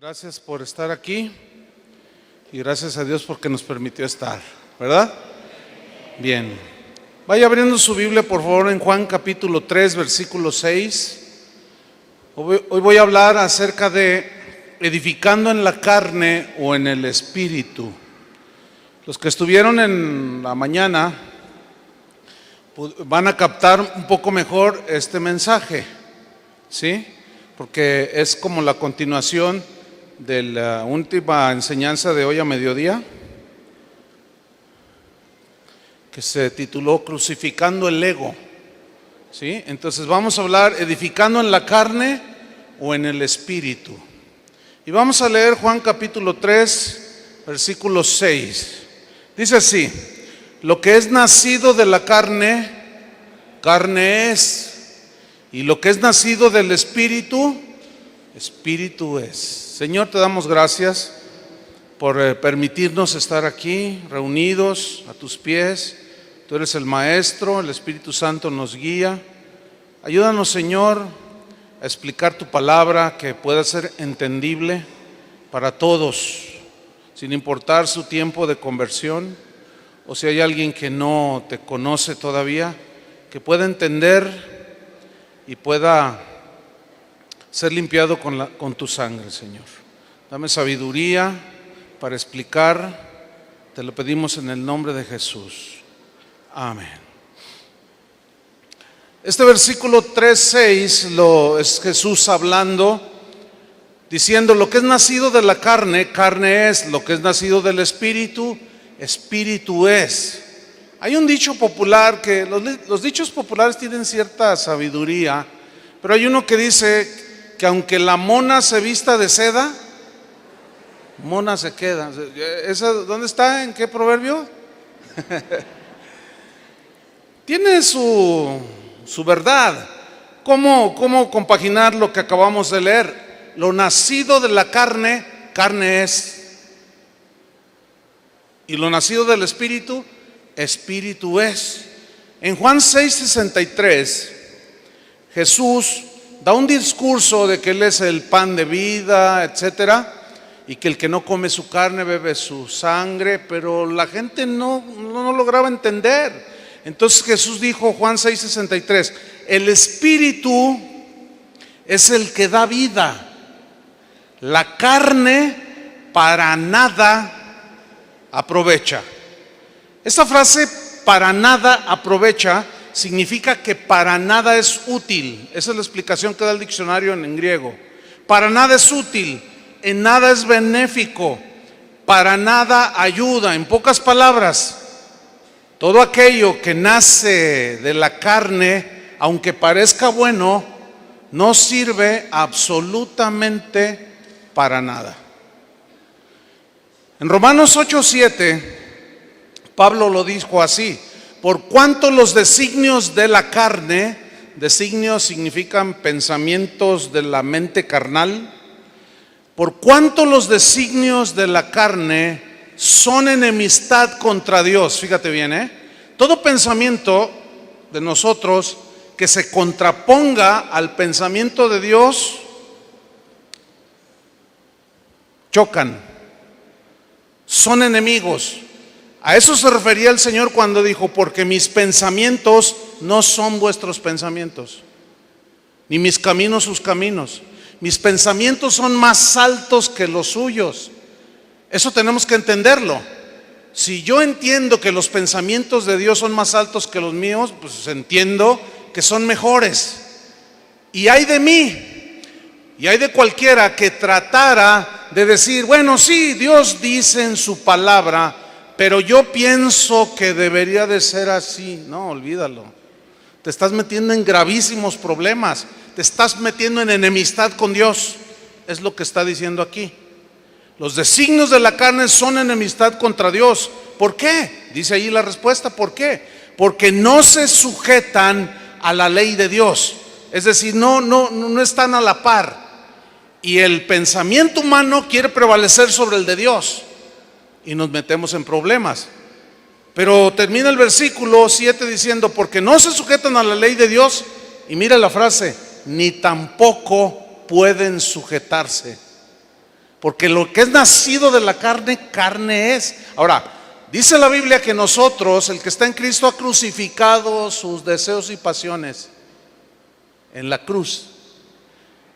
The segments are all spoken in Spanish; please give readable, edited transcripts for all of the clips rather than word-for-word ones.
Gracias por estar aquí y gracias a Dios porque nos permitió estar, ¿verdad? Bien. Vaya abriendo su Biblia por favor en Juan capítulo 3, versículo 6. Hoy voy a hablar acerca de edificando en la carne o en el espíritu. Los que estuvieron en la mañana van a captar un poco mejor este mensaje, ¿sí? Porque es como la continuación de la última enseñanza de hoy a mediodía, que se tituló Crucificando el Ego, ¿sí? Entonces vamos a hablar edificando en la carne o en el espíritu. Y vamos a leer Juan capítulo 3, versículo 6. Dice así: lo que es nacido de la carne, carne es, y lo que es nacido del espíritu, espíritu es. Señor, te damos gracias por permitirnos estar aquí reunidos a tus pies. Tú eres el Maestro, el Espíritu Santo nos guía. Ayúdanos, Señor, a explicar tu palabra, que pueda ser entendible para todos, sin importar su tiempo de conversión, o si hay alguien que no te conoce todavía, que pueda entender y pueda ser limpiado con tu sangre, Señor. Dame sabiduría para explicar, te lo pedimos en el nombre de Jesús. Amén. Este versículo 3:6 es Jesús hablando, diciendo: lo que es nacido de la carne, carne es; lo que es nacido del espíritu, espíritu es. Hay un dicho popular que los dichos populares tienen cierta sabiduría, pero hay uno que dice que aunque la mona se vista de seda, mona se queda. ¿Esa dónde está? ¿En qué proverbio? Tiene su verdad. ¿Cómo compaginar lo que acabamos de leer? Lo nacido de la carne, carne es. Y lo nacido del espíritu, espíritu es. En Juan 6:63, Jesús da un discurso de que Él es el pan de vida, etcétera, y que el que no come su carne bebe su sangre, pero la gente no lograba entender. Entonces Jesús dijo, Juan 6:63, el espíritu es el que da vida, la carne para nada aprovecha. Esta frase, para nada aprovecha, significa que para nada es útil. Esa es la explicación que da el diccionario en griego. Para nada es útil, en nada es benéfico, para nada ayuda. En pocas palabras, todo aquello que nace de la carne, aunque parezca bueno, no sirve absolutamente para nada. En Romanos 8:7, Pablo lo dijo así: por cuanto los designios de la carne, designios significan pensamientos de la mente carnal, por cuanto los designios de la carne son enemistad contra Dios. Fíjate bien, todo pensamiento de nosotros que se contraponga al pensamiento de Dios, chocan, son enemigos. A eso se refería el Señor cuando dijo: porque mis pensamientos no son vuestros pensamientos, ni mis caminos sus caminos. Mis pensamientos son más altos que los suyos. Eso tenemos que entenderlo. Si yo entiendo que los pensamientos de Dios son más altos que los míos, pues entiendo que son mejores. Y hay de mí, y hay de cualquiera que tratara de decir: bueno, sí, Dios dice en su palabra, pero yo pienso que debería de ser así. No, olvídalo. Te estás metiendo en gravísimos problemas. Te estás metiendo en enemistad con Dios. Es lo que está diciendo aquí. Los designios de la carne son enemistad contra Dios. ¿Por qué? Dice ahí la respuesta. ¿Por qué? Porque no se sujetan a la ley de Dios. Es decir, no están a la par. Y el pensamiento humano quiere prevalecer sobre el de Dios. Y nos metemos en problemas. Pero termina el versículo 7 diciendo: porque no se sujetan a la ley de Dios. Y mira la frase: ni tampoco pueden sujetarse. porque lo que es nacido de la carne, carne es. Ahora, dice la Biblia que nosotros, el que está en Cristo, ha crucificado sus deseos y pasiones en la cruz.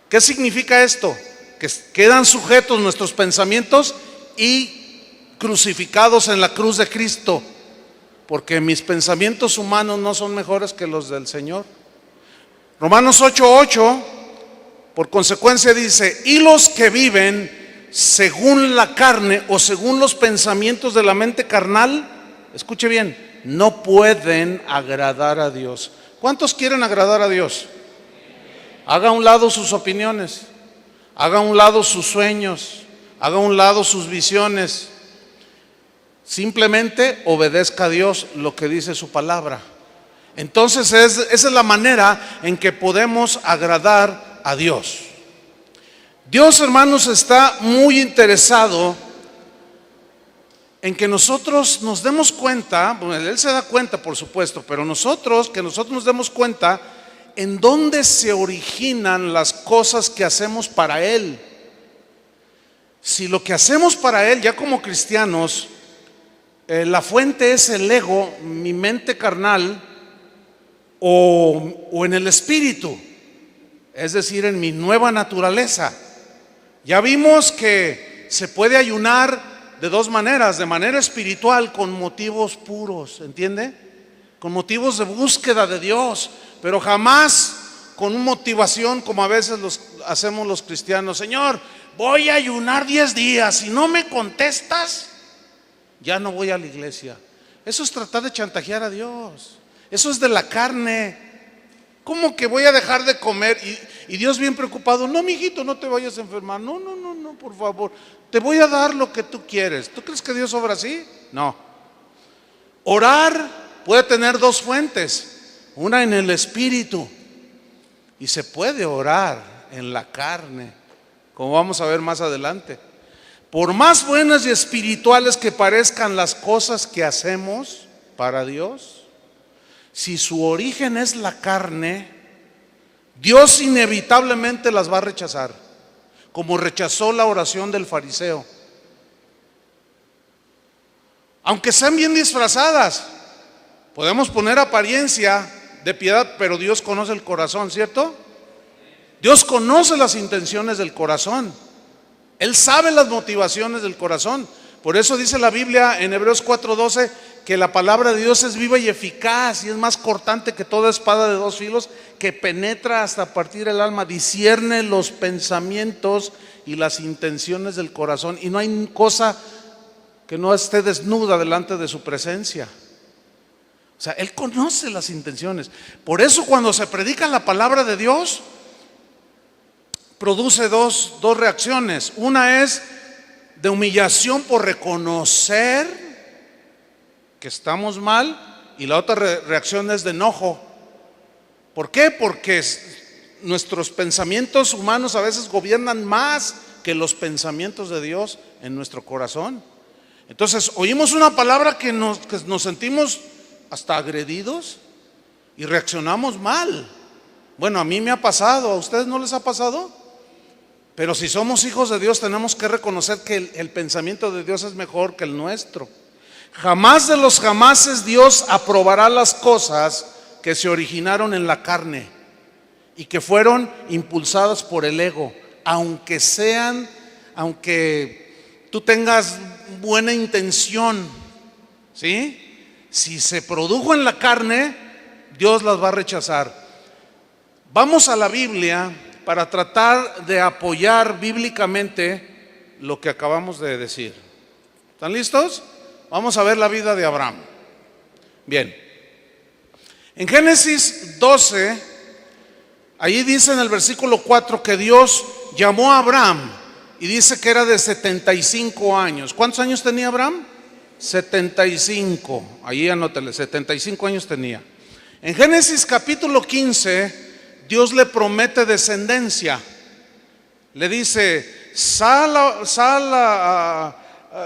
¿Qué significa esto? Que quedan sujetos nuestros pensamientos y crucificados en la cruz de Cristo, porque mis pensamientos humanos no son mejores que los del Señor. Romanos 8:8, por consecuencia dice: y los que viven según la carne o según los pensamientos de la mente carnal, escuche bien, no pueden agradar a Dios. ¿Cuántos quieren agradar a Dios? Haga a un lado sus opiniones, haga a un lado sus sueños, haga a un lado sus visiones. Simplemente obedezca a Dios lo que dice su palabra. Entonces esa es la manera en que podemos agradar a Dios. Dios, hermanos, está muy interesado en que nosotros nos demos cuenta. Bueno, Él se da cuenta, por supuesto, pero que nosotros nos demos cuenta en dónde se originan las cosas que hacemos para Él. Si lo que hacemos para Él, ya como cristianos, la fuente es el ego, mi mente carnal, o en el espíritu, es decir, en mi nueva naturaleza. Ya vimos que se puede ayunar de dos maneras: de manera espiritual, con motivos puros, ¿entiende? Con motivos de búsqueda de Dios, pero jamás con una motivación como a veces hacemos los cristianos. Señor, voy a ayunar 10 días, si no me contestas, ya no voy a la iglesia. Eso es tratar de chantajear a Dios. Eso es de la carne. ¿Cómo que voy a dejar de comer? Y Dios bien preocupado: no, mijito, no te vayas a enfermar. No, por favor, te voy a dar lo que tú quieres. ¿Tú crees que Dios obra así? No. Orar puede tener dos fuentes: una en el espíritu, y se puede orar en la carne, como vamos a ver más adelante. Por más buenas y espirituales que parezcan las cosas que hacemos para Dios, si su origen es la carne, Dios inevitablemente las va a rechazar, como rechazó la oración del fariseo. Aunque sean bien disfrazadas, podemos poner apariencia de piedad, pero Dios conoce el corazón, ¿cierto? Dios conoce las intenciones del corazón. Él sabe las motivaciones del corazón. Por eso dice la Biblia en Hebreos 4:12 que la palabra de Dios es viva y eficaz y es más cortante que toda espada de dos filos, que penetra hasta partir el alma, discierne los pensamientos y las intenciones del corazón, y no hay cosa que no esté desnuda delante de su presencia. O sea, Él conoce las intenciones. Por eso cuando se predica la palabra de Dios, produce dos reacciones. Una es de humillación por reconocer que estamos mal, y la otra reacción es de enojo. ¿Por qué? Porque nuestros pensamientos humanos a veces gobiernan más que los pensamientos de Dios en nuestro corazón. Entonces oímos una palabra que nos sentimos hasta agredidos y reaccionamos mal. Bueno, a mí me ha pasado, ¿a ustedes no les ha pasado? Pero si somos hijos de Dios, tenemos que reconocer que el pensamiento de Dios es mejor que el nuestro. Jamás de los jamases Dios aprobará las cosas que se originaron en la carne y que fueron impulsadas por el ego, aunque tú tengas buena intención, ¿sí? Si se produjo en la carne, Dios las va a rechazar. Vamos a la Biblia para tratar de apoyar bíblicamente lo que acabamos de decir. ¿Están listos? Vamos a ver la vida de Abraham. Bien. En Génesis 12, ahí dice en el versículo 4 que Dios llamó a Abraham y dice que era de 75 años. ¿Cuántos años tenía Abraham? 75. Ahí anótale, 75 años tenía. En Génesis capítulo 15, Dios le promete descendencia. Le dice: sal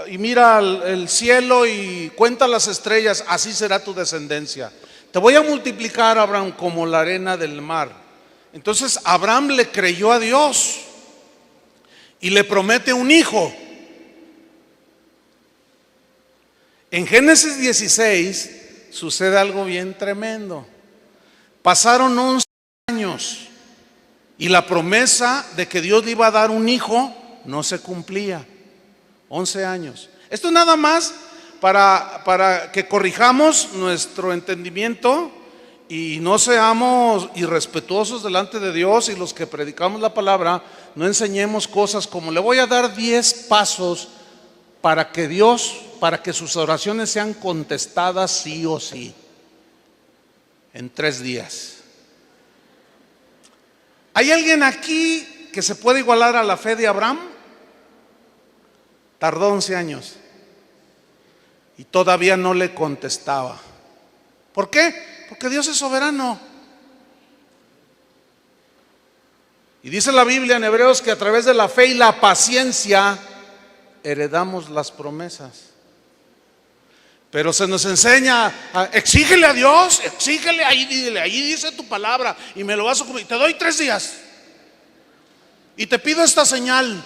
y mira el cielo y cuenta las estrellas, así será tu descendencia. Te voy a multiplicar, Abraham, como la arena del mar. Entonces Abraham le creyó a Dios y le promete un hijo. En Génesis 16 sucede algo bien tremendo. Pasaron 11 años y la promesa de que Dios le iba a dar un hijo no se cumplía. 11 años. Esto nada más para que corrijamos nuestro entendimiento y no seamos irrespetuosos delante de Dios, y los que predicamos la palabra no enseñemos cosas como le voy a dar 10 pasos para que sus oraciones sean contestadas sí o sí en 3 días. ¿Hay alguien aquí que se puede igualar a la fe de Abraham? Tardó 11 años y todavía no le contestaba. ¿Por qué? Porque Dios es soberano. Y dice la Biblia en Hebreos que a través de la fe y la paciencia heredamos las promesas. Pero se nos enseña, exígele a Dios, exígele, ahí dice tu palabra y me lo vas a cumplir. Te doy 3 días y te pido esta señal.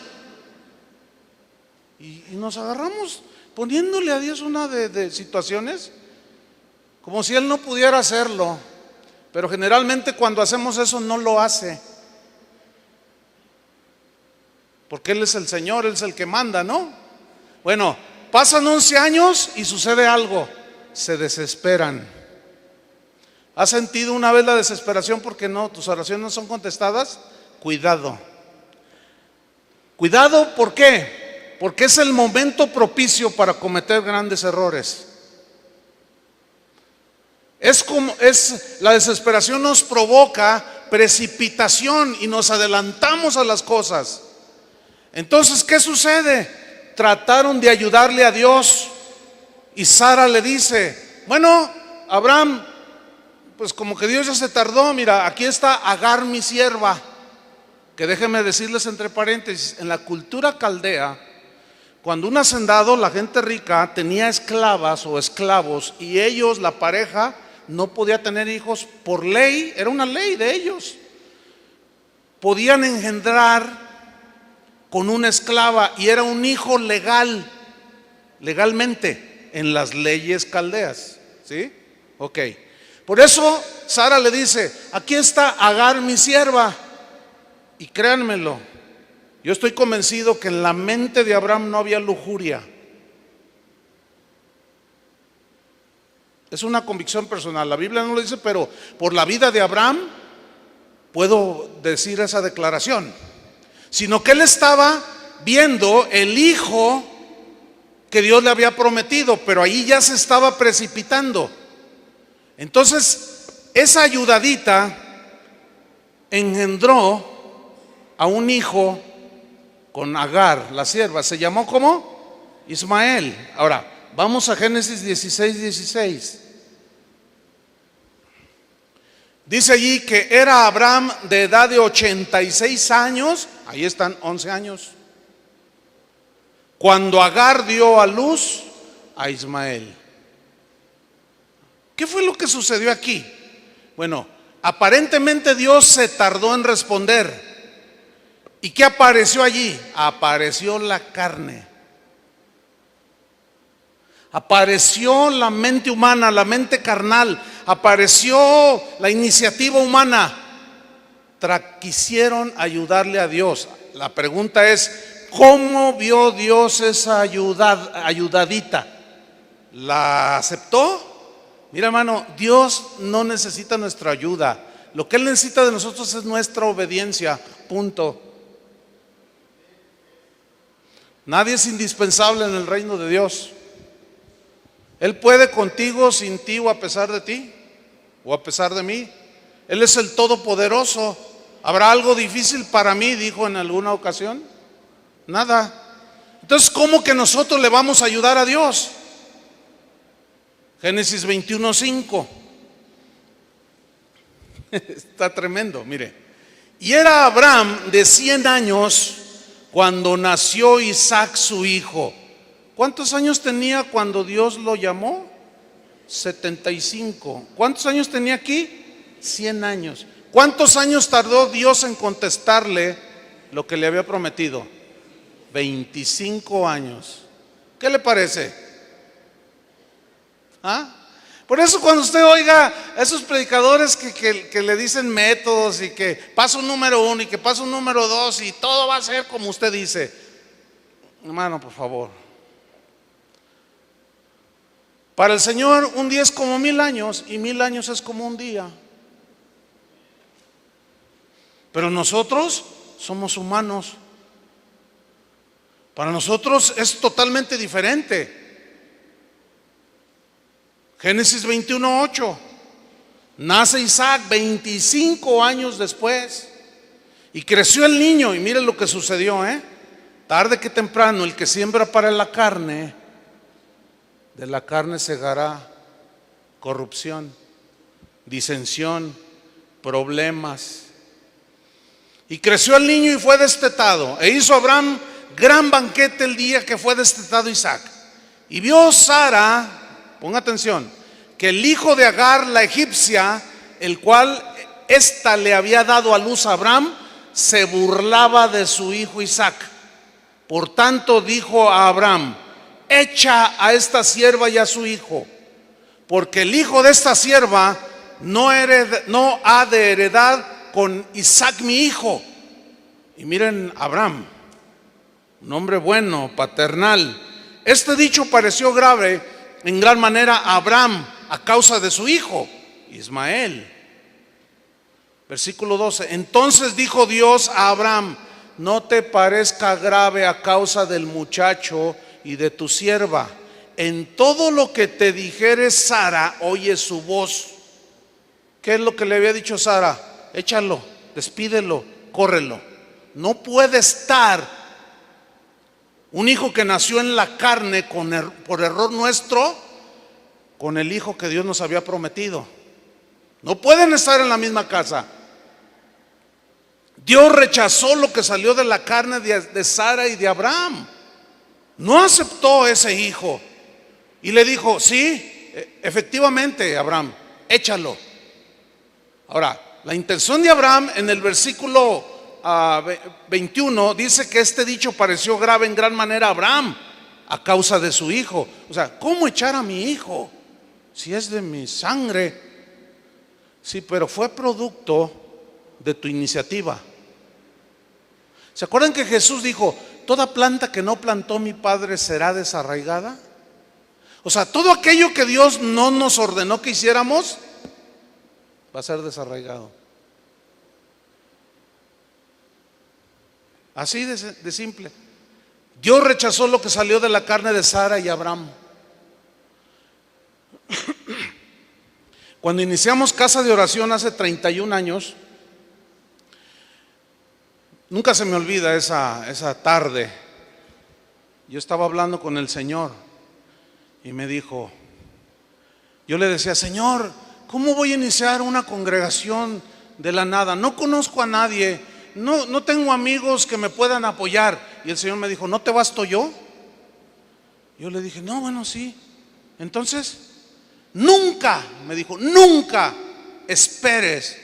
Y nos agarramos poniéndole a Dios una de situaciones como si Él no pudiera hacerlo. Pero generalmente cuando hacemos eso no lo hace, porque Él es el Señor, Él es el que manda, ¿no? Bueno, pasan 11 años y sucede algo, se desesperan. ¿Has sentido una vez la desesperación porque tus oraciones no son contestadas? Cuidado. Cuidado, ¿por qué? Porque es el momento propicio para cometer grandes errores. La desesperación nos provoca precipitación y nos adelantamos a las cosas. Entonces, ¿qué sucede? Trataron de ayudarle a Dios y Sara le dice, bueno, Abraham, pues como que Dios ya se tardó, mira, aquí está Agar mi sierva, que déjenme decirles entre paréntesis, en la cultura caldea, cuando un hacendado, la gente rica, tenía esclavas o esclavos y ellos, la pareja, no podía tener hijos por ley, era una ley de ellos. Podían engendrar con una esclava y era un hijo legalmente en las leyes caldeas, ¿sí? Ok. Por eso Sara le dice, aquí está Agar mi sierva. Y créanmelo, yo estoy convencido que en la mente de Abraham no había lujuria. Es una convicción personal, la Biblia no lo dice, pero por la vida de Abraham puedo decir esa declaración. Sino que él estaba viendo el hijo que Dios le había prometido, pero ahí ya se estaba precipitando. Entonces, esa ayudadita engendró a un hijo con Agar, la sierva. ¿Se llamó cómo? Ismael. Ahora, vamos a Génesis 16:16. Dice allí que era Abraham de edad de 86 años, ahí están 11 años, cuando Agar dio a luz a Ismael. ¿Qué fue lo que sucedió aquí? Bueno, aparentemente Dios se tardó en responder. ¿Y qué apareció allí? Apareció la carne. Apareció la mente humana, la mente carnal. Apareció la iniciativa humana. Quisieron ayudarle a Dios. La pregunta es, ¿cómo vio Dios esa ayudadita? ¿La aceptó? Mira, hermano, Dios no necesita nuestra ayuda. Lo que Él necesita de nosotros es nuestra obediencia. Punto. Nadie es indispensable en el reino de Dios. Él puede contigo, sin ti o a pesar de ti o a pesar de mí. Él es el Todopoderoso. ¿Habrá algo difícil para mí? Dijo en alguna ocasión. Nada. Entonces, ¿cómo que nosotros le vamos a ayudar a Dios? Génesis 21:5. Está tremendo, mire. Y era Abraham de 100 años cuando nació Isaac su hijo. ¿Cuántos años tenía cuando Dios lo llamó? 75. ¿Cuántos años tenía aquí? 100 años. ¿Cuántos años tardó Dios en contestarle lo que le había prometido? 25 años. ¿Qué le parece? ¿Ah? Por eso cuando usted oiga a esos predicadores que le dicen métodos y que paso número 1 y que paso número 2 y todo va a ser como usted dice, hermano, por favor. Para el Señor un día es como 1000 años y 1000 años es como un día. Pero nosotros somos humanos. Para nosotros es totalmente diferente. Génesis 21:8. Nace Isaac 25 años después. Y creció el niño. Y mire lo que sucedió, tarde que temprano, el que siembra para la carne, de la carne segará corrupción, disensión, problemas. Y creció el niño y fue destetado. E hizo Abraham gran banquete el día que fue destetado Isaac. Y vio Sara, ponga atención, que el hijo de Agar, la egipcia, el cual ésta le había dado a luz a Abraham, se burlaba de su hijo Isaac. Por tanto dijo a Abraham: echa a esta sierva y a su hijo, porque el hijo de esta sierva no ha de heredar con Isaac mi hijo. Y miren, Abraham, un hombre bueno, paternal. Este dicho pareció grave en gran manera a Abraham a causa de su hijo Ismael. Versículo 12. Entonces dijo Dios a Abraham: no te parezca grave a causa del muchacho y de tu sierva. En todo lo que te dijere Sara, oye su voz. ¿Qué es lo que le había dicho Sara? Échalo, despídelo, córrelo. No puede estar un hijo que nació en la carne por error nuestro con el hijo que Dios nos había prometido. No pueden estar en la misma casa. Dios rechazó lo que salió de la carne de Sara y de Abraham. No aceptó ese hijo y le dijo: sí, efectivamente, Abraham, échalo. Ahora, la intención de Abraham en el versículo 21 dice que este dicho pareció grave en gran manera a Abraham a causa de su hijo. O sea, ¿cómo echar a mi hijo si es de mi sangre? Sí, pero fue producto de tu iniciativa. ¿Se acuerdan que Jesús dijo: toda planta que no plantó mi Padre será desarraigada? O sea, todo aquello que Dios no nos ordenó que hiciéramos va a ser desarraigado. Así de simple. Dios rechazó lo que salió de la carne de Sara y Abraham. Cuando iniciamos Casa de Oración hace 31 años, nunca se me olvida esa tarde. Yo estaba hablando con el Señor y me dijo, yo le decía: Señor, ¿cómo voy a iniciar una congregación de la nada? No conozco a nadie, no tengo amigos que me puedan apoyar. Y el Señor me dijo: ¿no te basto yo? Yo le dije: no, bueno, sí. Entonces, nunca, me dijo, nunca esperes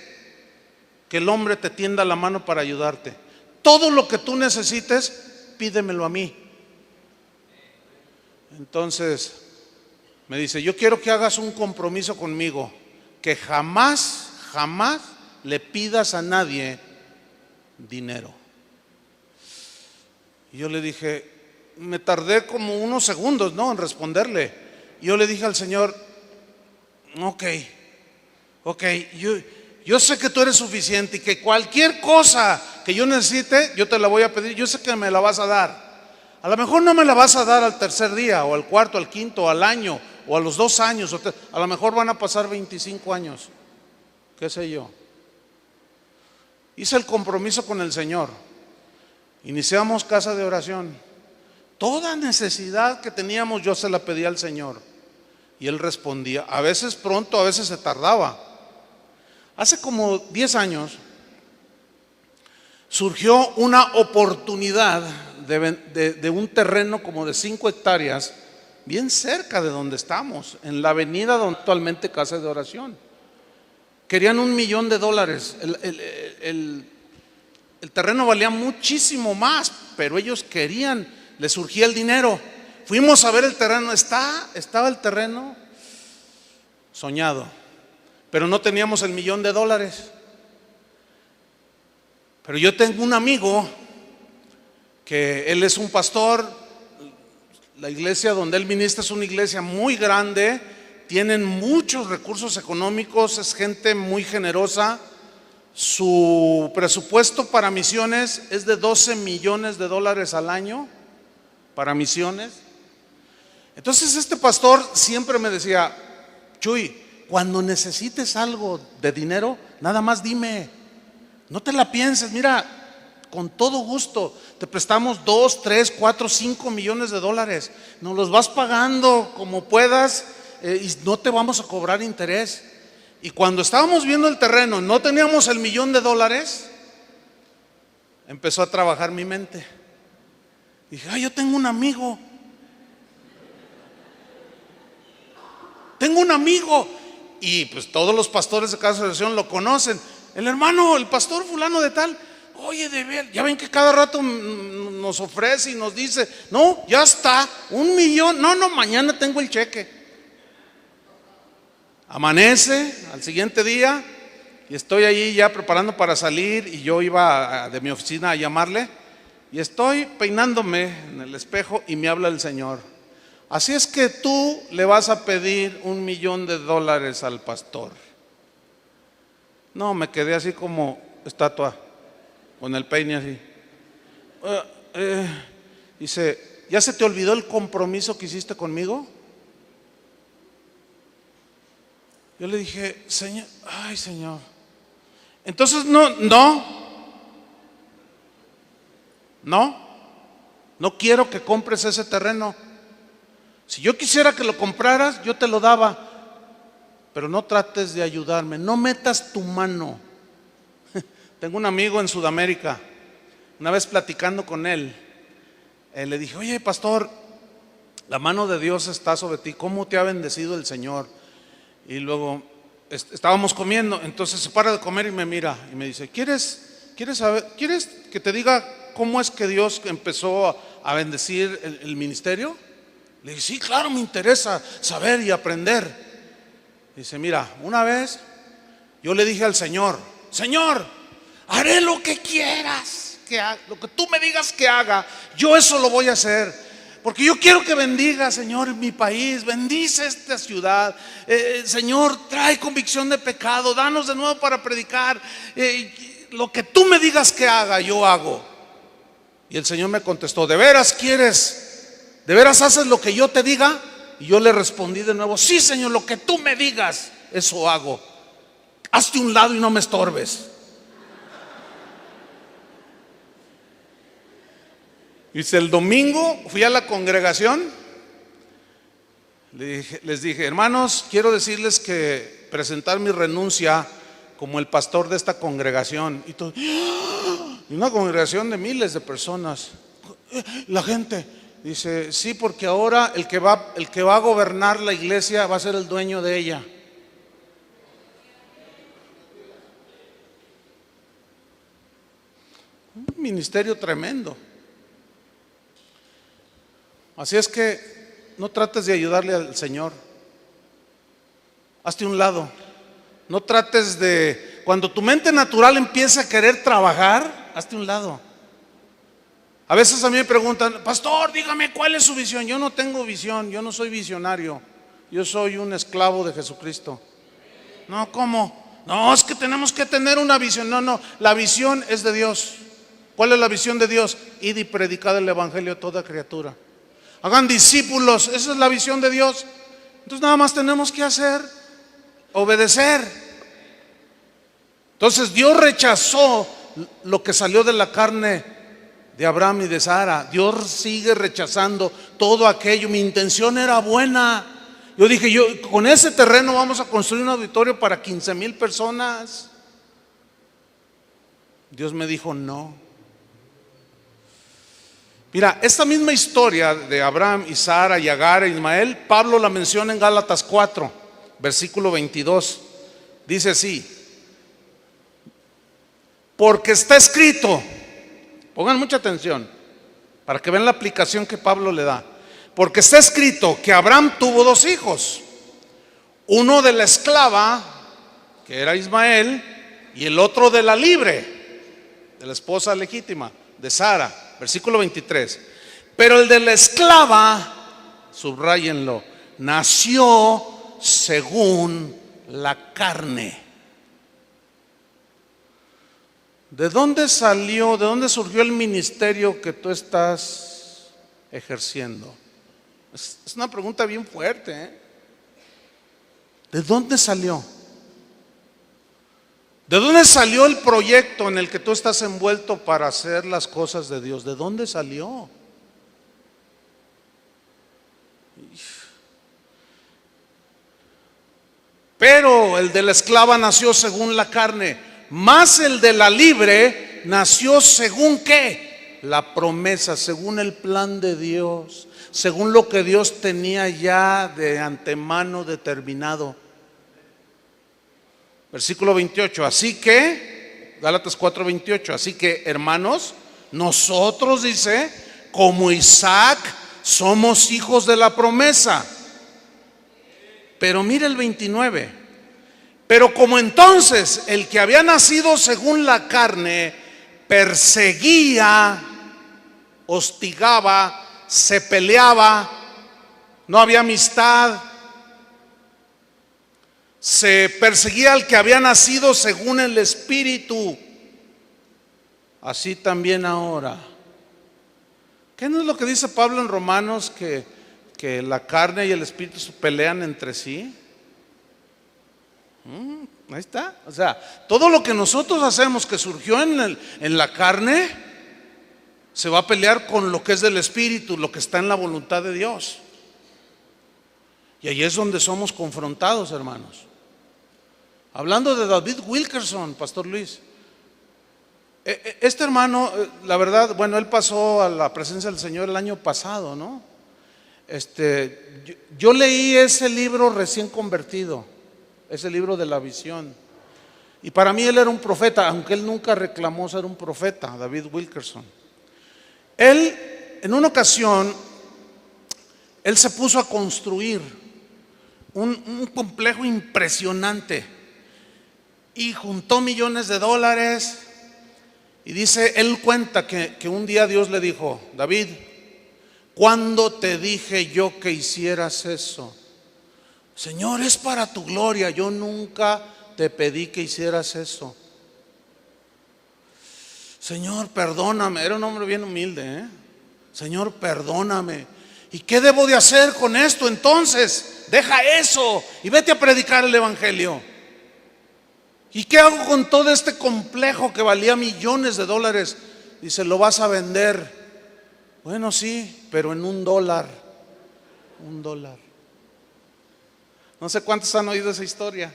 que el hombre te tienda la mano para ayudarte. Todo lo que tú necesites, pídemelo a mí. Entonces me dice: yo quiero que hagas un compromiso conmigo, que jamás le pidas a nadie dinero. Y yo le dije, me tardé como unos segundos, en responderle. Y yo le dije al Señor: ok, yo sé que tú eres suficiente y que cualquier cosa que yo necesite, yo te la voy a pedir. Yo sé que me la vas a dar. A lo mejor no me la vas a dar al tercer día, o al cuarto, al quinto, al año, o a los 2 años. A lo mejor van a pasar 25 años, qué sé yo. Hice el compromiso con el Señor. Iniciamos Casa de Oración. Toda necesidad que teníamos yo se la pedía al Señor y Él respondía. A veces pronto, a veces se tardaba. Hace como 10 años surgió una oportunidad de un terreno como de 5 hectáreas, bien cerca de donde estamos, en la avenida donde actualmente Casa de Oración. Querían $1 millón. El terreno valía muchísimo más, pero ellos querían, les surgía el dinero. Fuimos a ver el terreno, estaba el terreno soñado, pero no teníamos el $1,000,000. Pero yo tengo un amigo que él es un pastor, la iglesia donde él ministra es una iglesia muy grande, tienen muchos recursos económicos, es gente muy generosa. Su presupuesto para misiones es de $12 millones al año para misiones. Entonces este pastor siempre me decía: Chuy, cuando necesites algo de dinero, nada más dime, no te la pienses, mira, con todo gusto te prestamos 2, 3, 4, 5 millones de dólares, nos los vas pagando como puedas, y no te vamos a cobrar interés. Y cuando estábamos viendo el terreno, no teníamos el $1,000,000, empezó a trabajar mi mente. Dije: yo tengo un amigo. Y pues todos los pastores de Casa de Salvación lo conocen. El hermano, el pastor fulano de tal, oye, de ver, ya ven que cada rato nos ofrece y nos dice: no, ya está, 1,000,000, no, mañana tengo el cheque. Amanece al siguiente día y estoy ahí ya preparando para salir, y yo iba de mi oficina a llamarle, y estoy peinándome en el espejo y me habla el Señor: así es que tú le vas a pedir $1,000,000 al pastor. No, me quedé así como estatua, con el peine así. Dice: ¿ya se te olvidó el compromiso que hiciste conmigo? Yo le dije: Señor, Señor. Entonces no quiero que compres ese terreno. Si yo quisiera que lo compraras, yo te lo daba, pero no trates de ayudarme, no metas tu mano. Tengo un amigo en Sudamérica. Una vez platicando con él, le dije: oye, pastor, la mano de Dios está sobre ti, ¿cómo te ha bendecido el Señor? Y luego estábamos comiendo, entonces se para de comer y me mira y me dice: ¿Quieres que te diga cómo es que Dios empezó a bendecir el ministerio? Le dije: sí, claro, me interesa saber y aprender. Dice: mira, una vez yo le dije al Señor: Señor, haré lo que quieras que haga, lo que tú me digas que haga, yo eso lo voy a hacer. Porque yo quiero que bendiga, Señor, mi país, bendice esta ciudad. Señor, trae convicción de pecado, danos de nuevo para predicar. Lo que tú me digas que haga, yo hago. Y el Señor me contestó: ¿de veras quieres? ¿De veras haces lo que yo te diga? Y yo le respondí de nuevo: sí, Señor, lo que tú me digas, eso hago. Hazte un lado y no me estorbes. Dice: el domingo fui a la congregación, les dije: hermanos, quiero decirles que presentar mi renuncia como el pastor de esta congregación. Y todo, una congregación de miles de personas. La gente dice: sí, porque ahora el que va a gobernar la iglesia va a ser el dueño de ella. Un ministerio tremendo. Así es que no trates de ayudarle al Señor. Hazte un lado. No trates de, cuando tu mente natural empieza a querer trabajar, hazte un lado. A veces a mí me preguntan: pastor, dígame cuál es su visión. Yo no tengo visión, yo no soy visionario. Yo soy un esclavo de Jesucristo. No, ¿cómo? No, es que tenemos que tener una visión. No, la visión es de Dios. ¿Cuál es la visión de Dios? Id y predicad el evangelio a toda criatura. Hagan discípulos, esa es la visión de Dios. Entonces nada más tenemos que hacer, obedecer. Entonces Dios rechazó lo que salió de la carne de Abraham y de Sara. Dios sigue rechazando todo aquello. Mi intención era buena. Yo dije: con ese terreno vamos a construir un auditorio para 15,000 personas. Dios me dijo: no. Mira, esta misma historia de Abraham y Sara y Agar e Ismael, Pablo la menciona en Gálatas 4, versículo 22. Dice así: porque está escrito, Pongan mucha atención para que vean la aplicación que Pablo le da. Porque está escrito que Abraham tuvo dos hijos, uno de la esclava, que era Ismael, y el otro de la libre, de la esposa legítima, de Sara. Versículo 23. Pero el de la esclava, subrayenlo, nació según la carne. ¿De dónde salió, de dónde surgió el ministerio que tú estás ejerciendo? Es una pregunta bien fuerte, ¿eh? ¿De dónde salió? ¿De dónde salió el proyecto en el que tú estás envuelto para hacer las cosas de Dios? ¿De dónde salió? Pero el de la esclava nació según la carne, más el de la libre nació según ¿qué? La promesa, según el plan de Dios, según lo que Dios tenía ya de antemano determinado. Versículo 28, así que, Gálatas 4:28, así que hermanos, nosotros, dice, como Isaac, somos hijos de la promesa. Pero mire el 29, pero como entonces el que había nacido según la carne perseguía, hostigaba, se peleaba, no había amistad, se perseguía al que había nacido según el Espíritu, así también ahora. ¿Qué no es lo que dice Pablo en Romanos, que la carne y el Espíritu se pelean entre sí? Ahí está. O sea, todo lo que nosotros hacemos que surgió en la carne se va a pelear con lo que es del Espíritu, lo que está en la voluntad de Dios. Y ahí es donde somos confrontados, hermanos. Hablando de David Wilkerson, Pastor Luis, este hermano, la verdad, bueno, él pasó a la presencia del Señor el año pasado, ¿no? Yo leí ese libro recién convertido, ese libro de la visión, y para mí él era un profeta, aunque él nunca reclamó ser un profeta, David Wilkerson. Él, en una ocasión, él se puso a construir un complejo impresionante y juntó millones de dólares. Y dice, él cuenta que un día Dios le dijo: David, ¿cuándo te dije yo que hicieras eso? Señor, es para tu gloria, yo nunca te pedí que hicieras eso. Señor, perdóname. Era un hombre bien humilde, ¿eh? Señor, perdóname. ¿Y qué debo de hacer con esto entonces? Deja eso y vete a predicar el evangelio. ¿Y qué hago con todo este complejo que valía millones de dólares? Dice, lo vas a vender. Bueno, sí, pero en $1. $1. No sé cuántos han oído esa historia.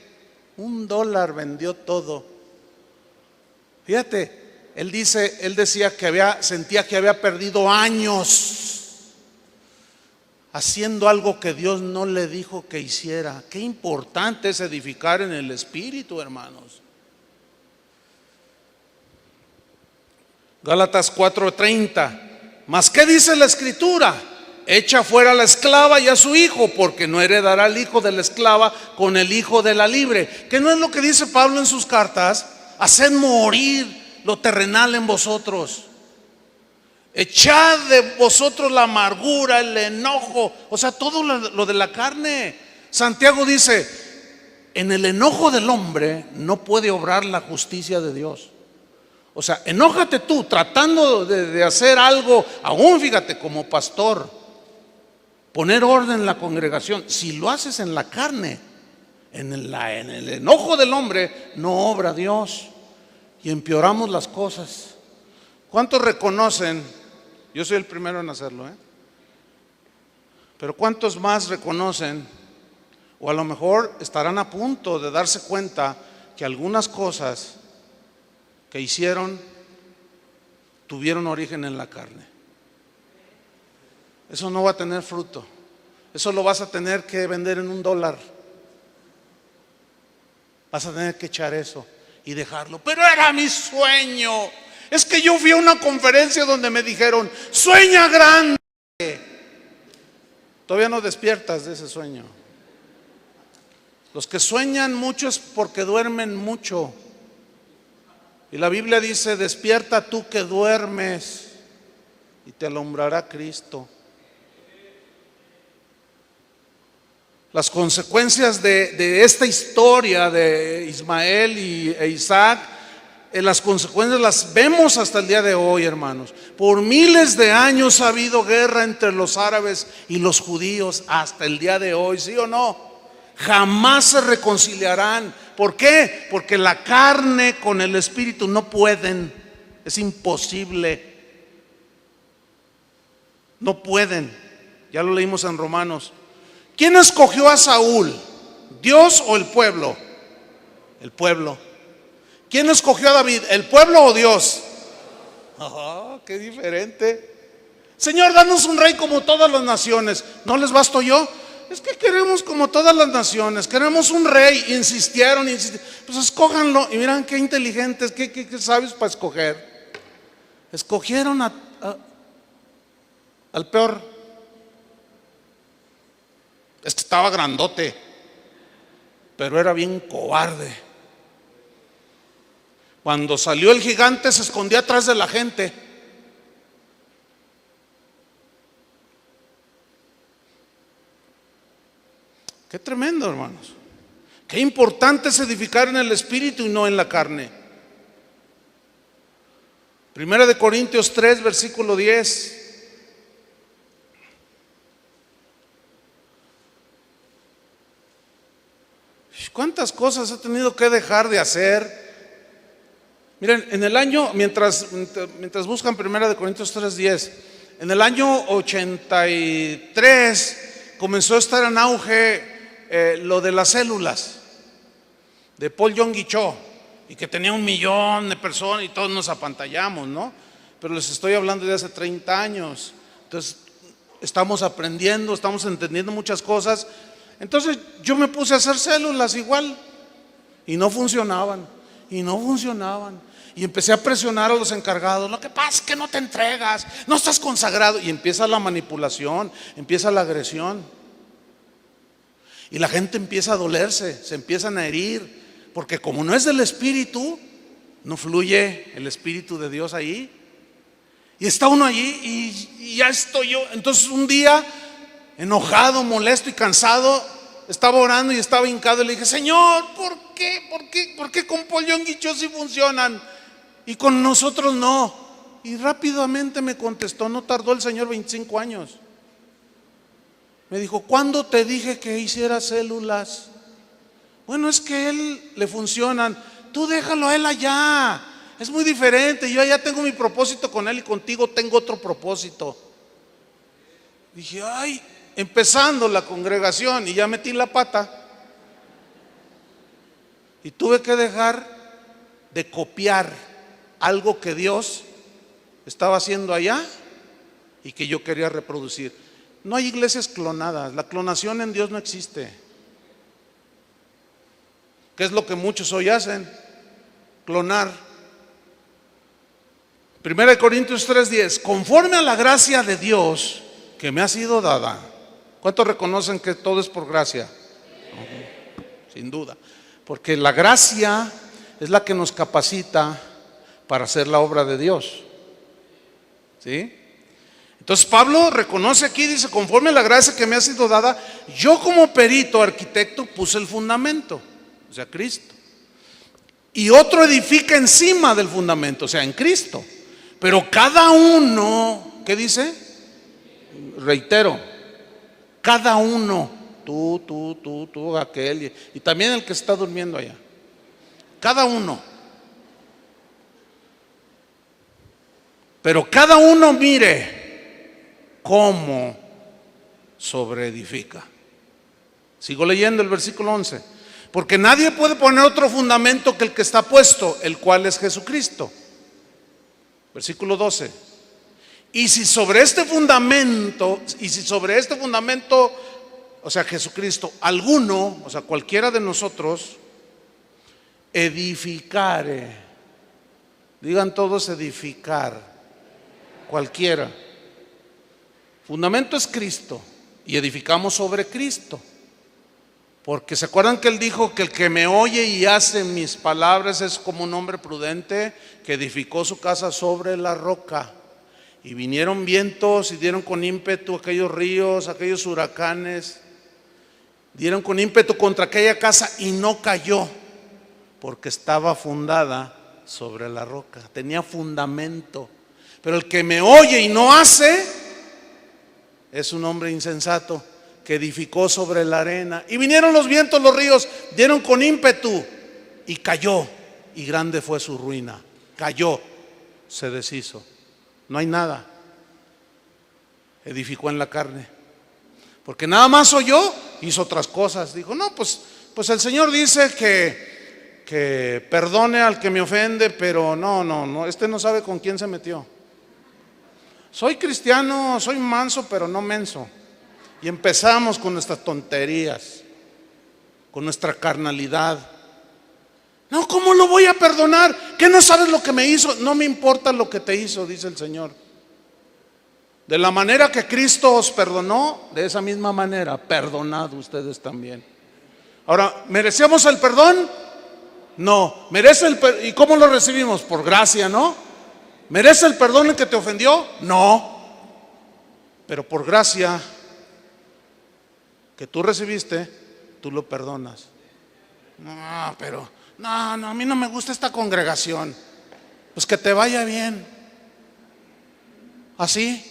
$1 vendió todo. Fíjate, él decía que sentía que había perdido años haciendo algo que Dios no le dijo que hiciera. Qué importante es edificar en el Espíritu, hermanos. Gálatas 4:30. ¿Mas qué dice la Escritura? Echa fuera a la esclava y a su hijo, porque no heredará el hijo de la esclava con el hijo de la libre. ¿Qué no es lo que dice Pablo en sus cartas? Haced morir lo terrenal en vosotros. Echad de vosotros la amargura, el enojo, o sea, todo lo de la carne. Santiago dice, en el enojo del hombre no puede obrar la justicia de Dios. O sea, enójate tú tratando de hacer algo, aún fíjate, como pastor, poner orden en la congregación. Si lo haces en la carne, en el enojo del hombre, no obra Dios y empeoramos las cosas. ¿Cuántos reconocen? Yo soy el primero en hacerlo, pero ¿cuántos más reconocen, o a lo mejor estarán a punto de darse cuenta, que algunas cosas que hicieron tuvieron origen en la carne? Eso no va a tener fruto. Eso lo vas a tener que vender en $1. Vas a tener que echar eso y dejarlo. Pero era mi sueño, Es que yo fui a una conferencia donde me dijeron, sueña grande. Todavía no despiertas de ese sueño. Los que sueñan mucho es porque duermen mucho. Y la Biblia dice, despierta tú que duermes y te alumbrará Cristo. Las consecuencias de esta historia de Ismael e Isaac, las consecuencias las vemos hasta el día de hoy, hermanos. Por miles de años ha habido guerra entre los árabes y los judíos hasta el día de hoy, ¿sí o no? Jamás se reconciliarán. ¿Por qué? Porque la carne con el espíritu no pueden. Es imposible. No pueden. Ya lo leímos en Romanos. ¿Quién escogió a Saúl? ¿Dios o el pueblo? El pueblo. ¿Quién escogió a David? ¿El pueblo o Dios? Oh, qué diferente. Señor, danos un rey como todas las naciones. ¿No les basto yo? Es que queremos como todas las naciones. Queremos un rey. Insistieron. Pues escójanlo. Y miran qué inteligentes, qué sabios para escoger. Escogieron al peor. Es que estaba grandote, pero era bien cobarde. Cuando salió el gigante se escondía atrás de la gente. Qué tremendo, hermanos. Qué importante es edificar en el espíritu y no en la carne. Primera de Corintios 3, versículo 10. ¿Cuántas cosas he tenido que dejar de hacer? Miren, en el año, mientras buscan Primera de Corintios 3:10, en el año 83 comenzó a estar en auge lo de las células de Paul Yonggi Cho, y que tenía 1 millón de personas y todos nos apantallamos, ¿no? Pero les estoy hablando de hace 30 años. Entonces estamos aprendiendo, estamos entendiendo muchas cosas. Entonces yo me puse a hacer células igual y no funcionaban, y no funcionaban. Y empecé a presionar a los encargados. Lo que pasa es que no te entregas, no estás consagrado. Y empieza la manipulación, empieza la agresión. Y la gente empieza a dolerse, se empiezan a herir, porque como no es del Espíritu, no fluye el Espíritu de Dios ahí. Y está uno allí y ya estoy yo. Entonces un día, enojado, molesto y cansado, estaba orando y estaba hincado y le dije, Señor, ¿por qué con Paul Yonggi Cho sí funcionan y con nosotros no? Y rápidamente me contestó, no tardó el Señor 25 años. Me dijo, ¿cuándo te dije que hiciera células? Bueno, es que a él le funcionan. Tú déjalo a él allá. Es muy diferente. Yo ya tengo mi propósito con él y contigo tengo otro propósito. Dije, ay, empezando la congregación y ya metí la pata. Y tuve que dejar de copiar algo que Dios estaba haciendo allá y que yo quería reproducir. No hay iglesias clonadas. La clonación en Dios no existe. ¿Qué es lo que muchos hoy hacen? Clonar. 1 Corintios 3:10. Conforme a la gracia de Dios que me ha sido dada. ¿Cuántos reconocen que todo es por gracia? Sin duda. Porque la gracia es la que nos capacita para hacer la obra de Dios. ¿Sí? Entonces Pablo reconoce aquí, dice, conforme a la gracia que me ha sido dada, yo como perito, arquitecto, puse el fundamento, o sea, Cristo. Y otro edifica encima del fundamento, o sea, en Cristo. Pero cada uno, ¿qué dice? Reitero, cada uno, tú, aquel, y también el que está durmiendo allá. Cada uno. Pero cada uno mire cómo sobreedifica. Sigo leyendo el versículo 11. Porque nadie puede poner otro fundamento que el que está puesto, el cual es Jesucristo. Versículo 12. Y si sobre este fundamento, o sea, Jesucristo, alguno, o sea, cualquiera de nosotros, edificare. Digan todos edificar. Cualquiera. Fundamento es Cristo y edificamos sobre Cristo. Porque se acuerdan que Él dijo que el que me oye y hace mis palabras es como un hombre prudente que edificó su casa sobre la roca. Y vinieron vientos y dieron con ímpetu aquellos ríos, aquellos huracanes. Dieron con ímpetu contra aquella casa y no cayó, porque estaba fundada sobre la roca, tenía fundamento. Pero el que me oye y no hace es un hombre insensato que edificó sobre la arena. Y vinieron los vientos, los ríos, dieron con ímpetu y cayó, y grande fue su ruina. Cayó, se deshizo. No hay nada. Edificó en la carne. Porque nada más oyó, hizo otras cosas. Dijo, no, pues el Señor dice que perdone al que me ofende, pero no, este no sabe con quién se metió. Soy cristiano, soy manso, pero no menso. Y empezamos con nuestras tonterías, con nuestra carnalidad. No, ¿cómo lo voy a perdonar? ¿Qué no sabes lo que me hizo? No me importa lo que te hizo, dice el Señor. De la manera que Cristo os perdonó, de esa misma manera, perdonad ustedes también. Ahora, ¿merecemos el perdón? No. ¿Y cómo lo recibimos? Por gracia, ¿no? ¿Merece el perdón el que te ofendió? No. Pero por gracia que tú recibiste, tú lo perdonas. No, pero a mí no me gusta esta congregación. Pues que te vaya bien. ¿Así?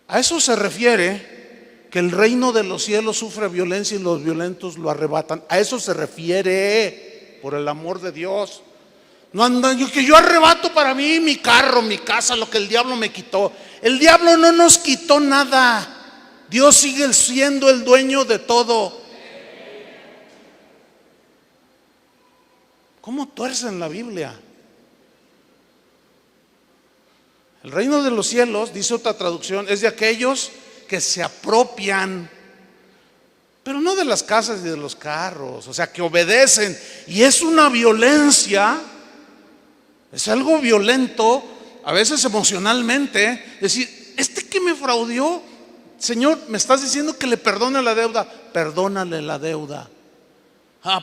A eso se refiere que el reino de los cielos sufre violencia y los violentos lo arrebatan. A eso se refiere, por el amor de Dios. No anda, que yo arrebato para mí mi carro, mi casa, lo que el diablo me quitó. El diablo no nos quitó nada. Dios sigue siendo el dueño de todo. ¿Cómo tuercen la Biblia? El reino de los cielos, dice otra traducción, es de aquellos que se apropian, pero no de las casas y de los carros, o sea, que obedecen. Y es una violencia, es algo violento, a veces emocionalmente, decir, este que me fraudió, Señor, me estás diciendo que le perdone la deuda, perdónale la deuda.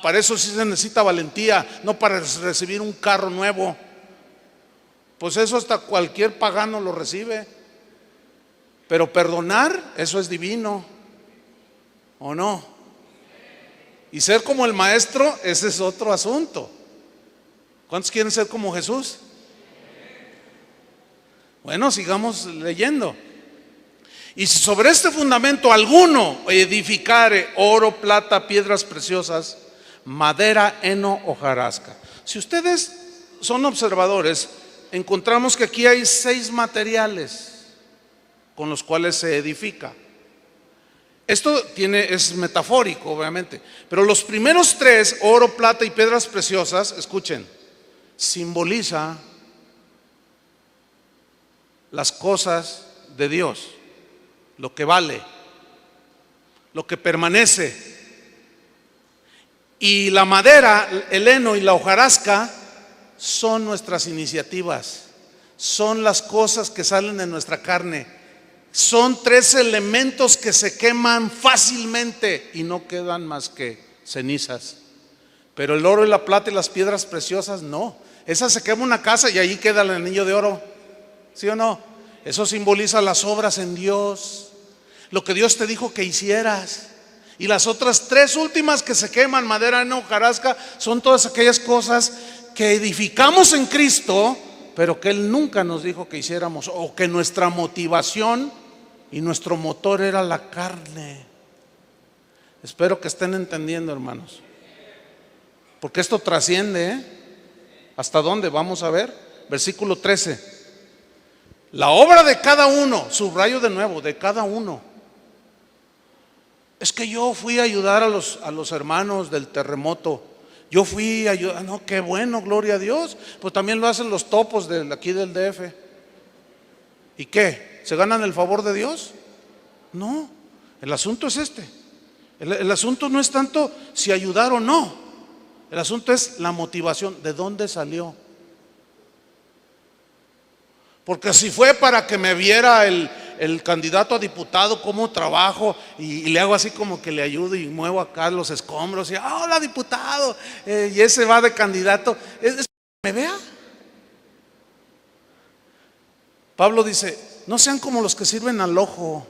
Para eso sí se necesita valentía, no para recibir un carro nuevo. Pues eso hasta cualquier pagano lo recibe. Pero perdonar, eso es divino, ¿o no? Y ser como el maestro, ese es otro asunto. ¿Cuántos quieren ser como Jesús? Bueno, sigamos leyendo. Y si sobre este fundamento alguno edificare oro, plata, piedras preciosas, madera, heno, hojarasca. Si ustedes son observadores, encontramos que aquí hay 6 materiales con los cuales se edifica. Esto es metafórico, obviamente, pero los primeros 3, oro, plata y piedras preciosas, escuchen, simboliza las cosas de Dios, lo que vale, lo que permanece. Y la madera, el heno y la hojarasca son nuestras iniciativas, son las cosas que salen de nuestra carne. Son 3 elementos que se queman fácilmente y no quedan más que cenizas. Pero el oro y la plata y las piedras preciosas no. Esa se quema una casa y ahí queda el anillo de oro. ¿Sí o no? Eso simboliza las obras en Dios, lo que Dios te dijo que hicieras. Y las otras 3 últimas que se queman, madera, heno, hojarasca, son todas aquellas cosas que edificamos en Cristo, pero que Él nunca nos dijo que hiciéramos, o que nuestra motivación y nuestro motor era la carne. Espero que estén entendiendo, hermanos, porque esto trasciende, ¿eh? ¿Hasta dónde? Vamos a ver, versículo 13. La obra de cada uno, subrayo de nuevo, de cada uno. Es que yo fui a ayudar a los hermanos del terremoto. Yo fui a ayudar, no, qué bueno, gloria a Dios. Pues también lo hacen los topos de aquí del DF. ¿Y qué? ¿Se ganan el favor de Dios? No, el asunto es este. El asunto no es tanto si ayudar o no. El asunto es la motivación, ¿de dónde salió? Porque si fue para que me viera el candidato a diputado cómo trabajo y le hago así como que le ayudo y muevo acá los escombros y hola diputado, y ese va de candidato, es para que me vea. Pablo dice, no sean como los que sirven al ojo.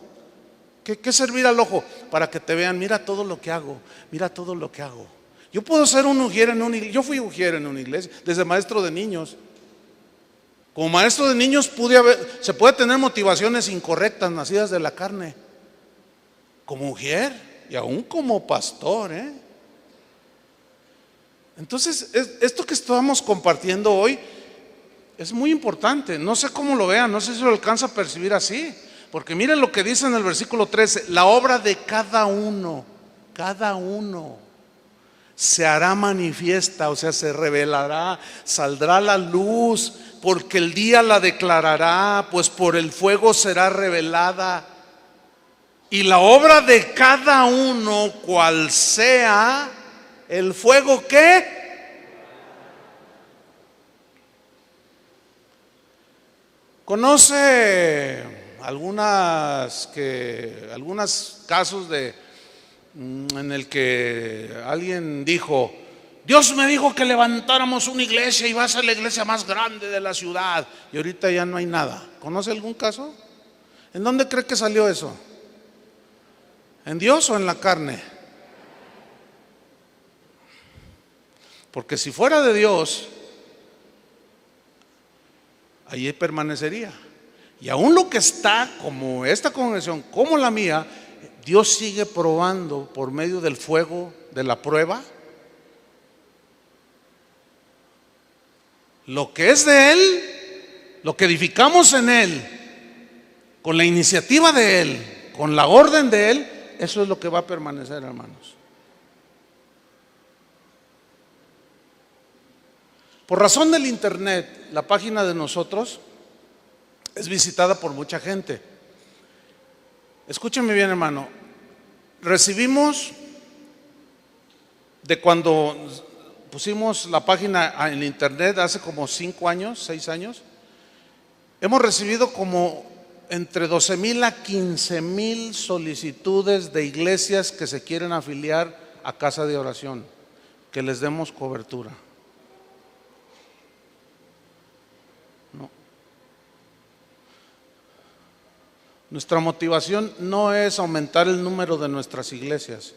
¿Qué es servir al ojo? Para que te vean, mira todo lo que hago, mira todo lo que hago. Yo puedo ser un ujier en una iglesia, yo fui ujier en una iglesia, desde maestro de niños. Como maestro de niños se puede tener motivaciones incorrectas nacidas de la carne, como ujier y aún como pastor, Entonces, esto que estamos compartiendo hoy es muy importante. No sé cómo lo vean, no sé si lo alcanza a percibir así. Porque miren lo que dice en el versículo 13: la obra de cada uno se hará manifiesta, o sea, se revelará, saldrá a la luz, porque el día la declarará, pues por el fuego será revelada. Y la obra de cada uno, cual sea, el fuego ¿qué? ¿Conoce algunos casos en el que alguien dijo, Dios me dijo que levantáramos una iglesia y va a ser la iglesia más grande de la ciudad, y ahorita ya no hay nada? ¿Conoce algún caso? ¿En dónde cree que salió eso? ¿En Dios o en la carne? Porque si fuera de Dios, allí permanecería. Y aún lo que está, como esta congregación, como la mía, Dios sigue probando por medio del fuego de la prueba lo que es de Él, lo que edificamos en Él, con la iniciativa de Él, con la orden de Él. Eso es lo que va a permanecer, hermanos. Por razón del internet, la página de nosotros es visitada por mucha gente. Escúchenme bien, hermano. Recibimos, de cuando pusimos la página en internet hace como 5 años, 6 años, hemos recibido como entre 12,000 a 15,000 solicitudes de iglesias que se quieren afiliar a Casa de Oración, que les demos cobertura. No. Nuestra motivación no es aumentar el número de nuestras iglesias.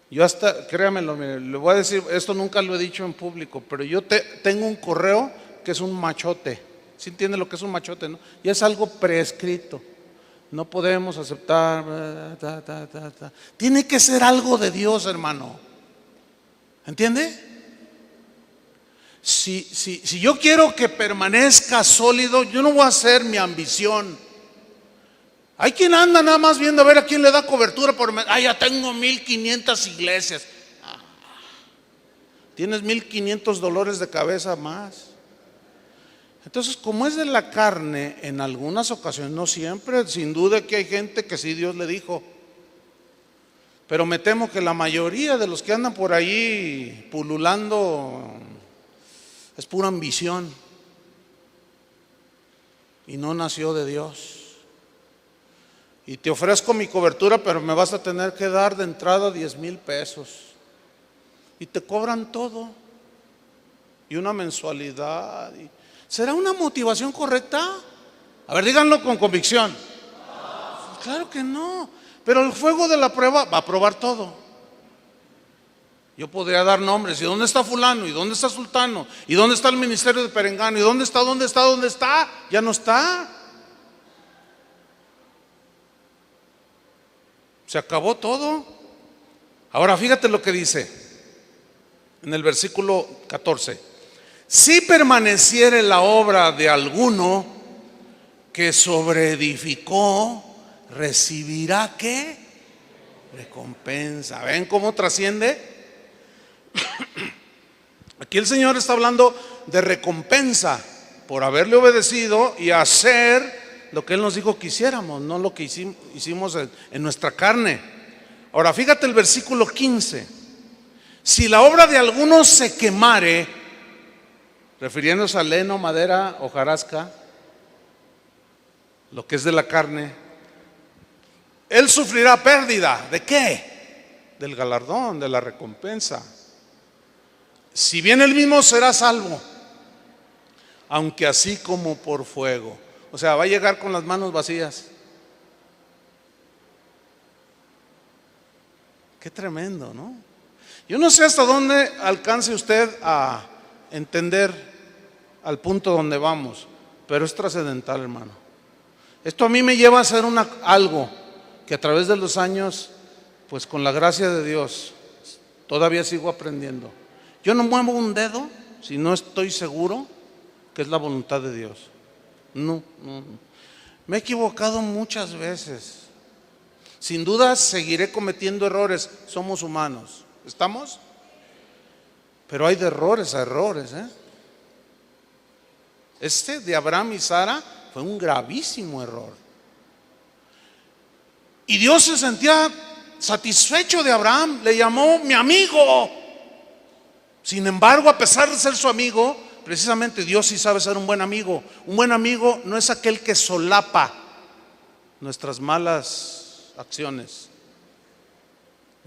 Yo hasta, créamelo, le voy a decir, esto nunca lo he dicho en público, pero yo tengo un correo que es un machote. ¿Sí entiende lo que es un machote, no? Y es algo prescrito. No podemos aceptar. Tiene que ser algo de Dios, hermano. ¿Entiende? Si yo quiero que permanezca sólido, yo no voy a hacer mi ambición. Hay quien anda nada más viendo a ver a quién le da cobertura por ya tengo 1,500 iglesias. Tienes 1,500 dolores de cabeza más. Entonces, como es de la carne, en algunas ocasiones, no siempre, sin duda que hay gente que sí Dios le dijo, pero me temo que la mayoría de los que andan por ahí pululando es pura ambición y no nació de Dios. Y te ofrezco mi cobertura, pero me vas a tener que dar de entrada 10,000 pesos. Y te cobran todo. Y una mensualidad. ¿Será una motivación correcta? A ver, díganlo con convicción. Claro que no. Pero el fuego de la prueba va a probar todo. Yo podría dar nombres. ¿Y dónde está fulano? ¿Y dónde está sultano? ¿Y dónde está el ministerio de Perengano? ¿Y dónde está? ¿Dónde está? ¿Dónde está? Ya no está. Se acabó todo. Ahora fíjate lo que dice en el versículo 14: si permaneciere la obra de alguno que sobreedificó, recibirá ¿qué? Recompensa. ¿Ven cómo trasciende? Aquí el Señor está hablando de recompensa por haberle obedecido y hacer lo que Él nos dijo que hiciéramos, no lo que hicimos en nuestra carne. Ahora fíjate el versículo 15: Si la obra de algunos se quemare, refiriéndose a leno, madera, hojarasca, lo que es de la carne, él sufrirá pérdida. ¿De qué? Del galardón, de la recompensa. Si bien él mismo será salvo, aunque así como por fuego. O sea, va a llegar con las manos vacías. Qué tremendo, ¿no? Yo no sé hasta dónde alcance usted a entender al punto donde vamos, pero es trascendental, hermano. Esto a mí me lleva a hacer algo que a través de los años, pues con la gracia de Dios, todavía sigo aprendiendo. Yo no muevo un dedo si no estoy seguro que es la voluntad de Dios. No. Me he equivocado muchas veces. Sin duda seguiré cometiendo errores. Somos humanos. ¿Estamos? Pero hay de errores a errores, ¿eh? Este de Abraham y Sara fue un gravísimo error. Y Dios se sentía satisfecho de Abraham. Le llamó mi amigo. Sin embargo, a pesar de ser su amigo, precisamente Dios sí sabe ser un buen amigo. Un buen amigo no es aquel que solapa nuestras malas acciones.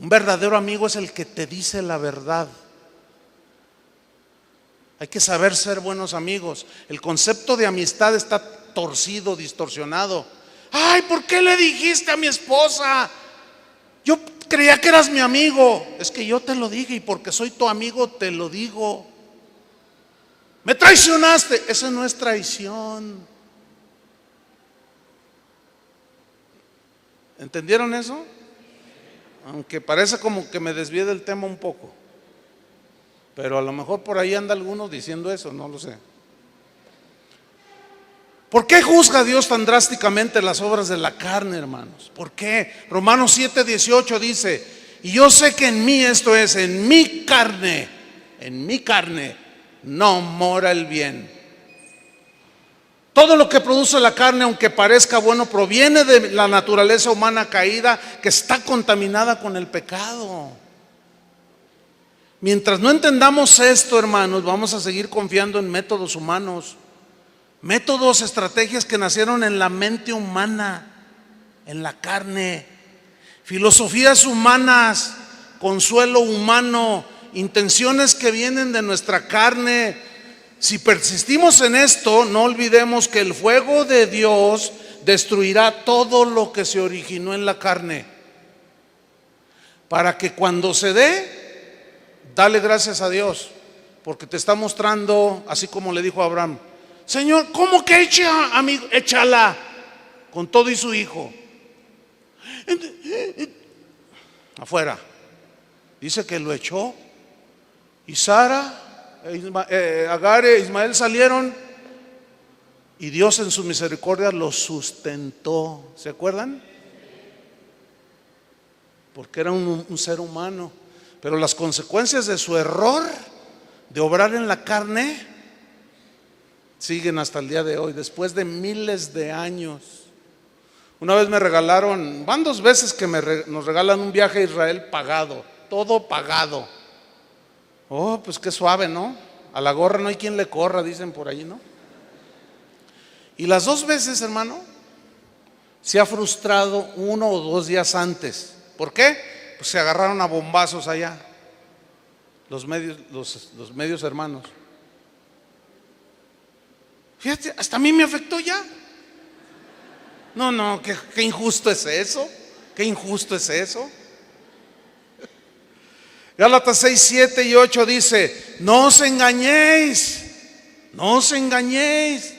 Un verdadero amigo es el que te dice la verdad. Hay que saber ser buenos amigos. El concepto de amistad está torcido, distorsionado. Ay, ¿por qué le dijiste a mi esposa? Yo creía que eras mi amigo. Es que yo te lo dije y porque soy tu amigo te lo digo. Me traicionaste. Eso no es traición. ¿Entendieron eso? Aunque parece como que me desvié del tema un poco, pero a lo mejor por ahí anda alguno diciendo eso, no lo sé. ¿Por qué juzga Dios tan drásticamente las obras de la carne, hermanos? ¿Por qué? Romanos 7:18 dice: y yo sé que en mí, esto es, en mi carne no mora el bien. Todo lo que produce la carne, aunque parezca bueno, proviene de la naturaleza humana caída, que está contaminada con el pecado. Mientras no entendamos esto, hermanos, vamos a seguir confiando en métodos humanos, métodos, estrategias que nacieron en la mente humana, en la carne, filosofías humanas, consuelo humano, intenciones que vienen de nuestra carne. Si persistimos en esto, no olvidemos que el fuego de Dios destruirá todo lo que se originó en la carne, para que cuando se dé, dale gracias a Dios, porque te está mostrando, así como le dijo a Abraham: Señor, ¿cómo que échala con todo y su hijo? Afuera. Dice que lo echó, y Sara, Agar e Ismael salieron, y Dios en su misericordia los sustentó. ¿Se acuerdan? Porque era un ser humano. Pero las consecuencias de su error de obrar en la carne siguen hasta el día de hoy, después de miles de años. Una vez me regalaron, van 2 veces que nos regalan un viaje a Israel pagado, todo pagado. Oh, pues qué suave, ¿no? A la gorra no hay quien le corra, dicen por ahí, ¿no? Y las 2 veces, hermano, se ha frustrado 1 o 2 días antes. ¿Por qué? Pues se agarraron a bombazos allá los medios hermanos. Fíjate, hasta a mí me afectó ya. No, qué injusto es eso. Qué injusto es eso. Gálatas 6, 7 y 8 dice: no os engañéis, no os engañéis.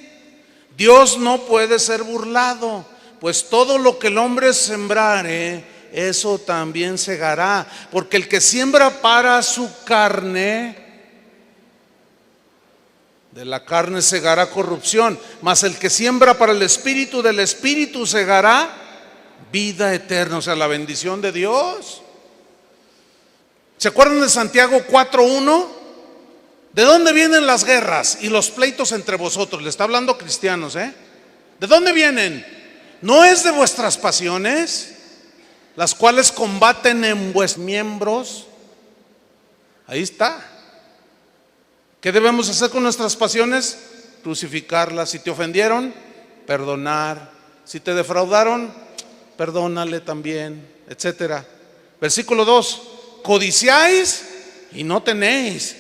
Dios no puede ser burlado, pues todo lo que el hombre sembrare, eso también segará. Porque el que siembra para su carne, de la carne segará corrupción, mas el que siembra para el espíritu, del espíritu segará vida eterna. O sea, la bendición de Dios. ¿Se acuerdan de Santiago 4:1? ¿De dónde vienen las guerras y los pleitos entre vosotros? Le está hablando a cristianos, ¿eh? ¿De dónde vienen? ¿No es de vuestras pasiones, las cuales combaten en vuestros miembros? Ahí está. ¿Qué debemos hacer con nuestras pasiones? Crucificarlas. Si te ofendieron, perdonar. Si te defraudaron, perdónale también, etcétera. Versículo 2: codiciáis y no tenéis,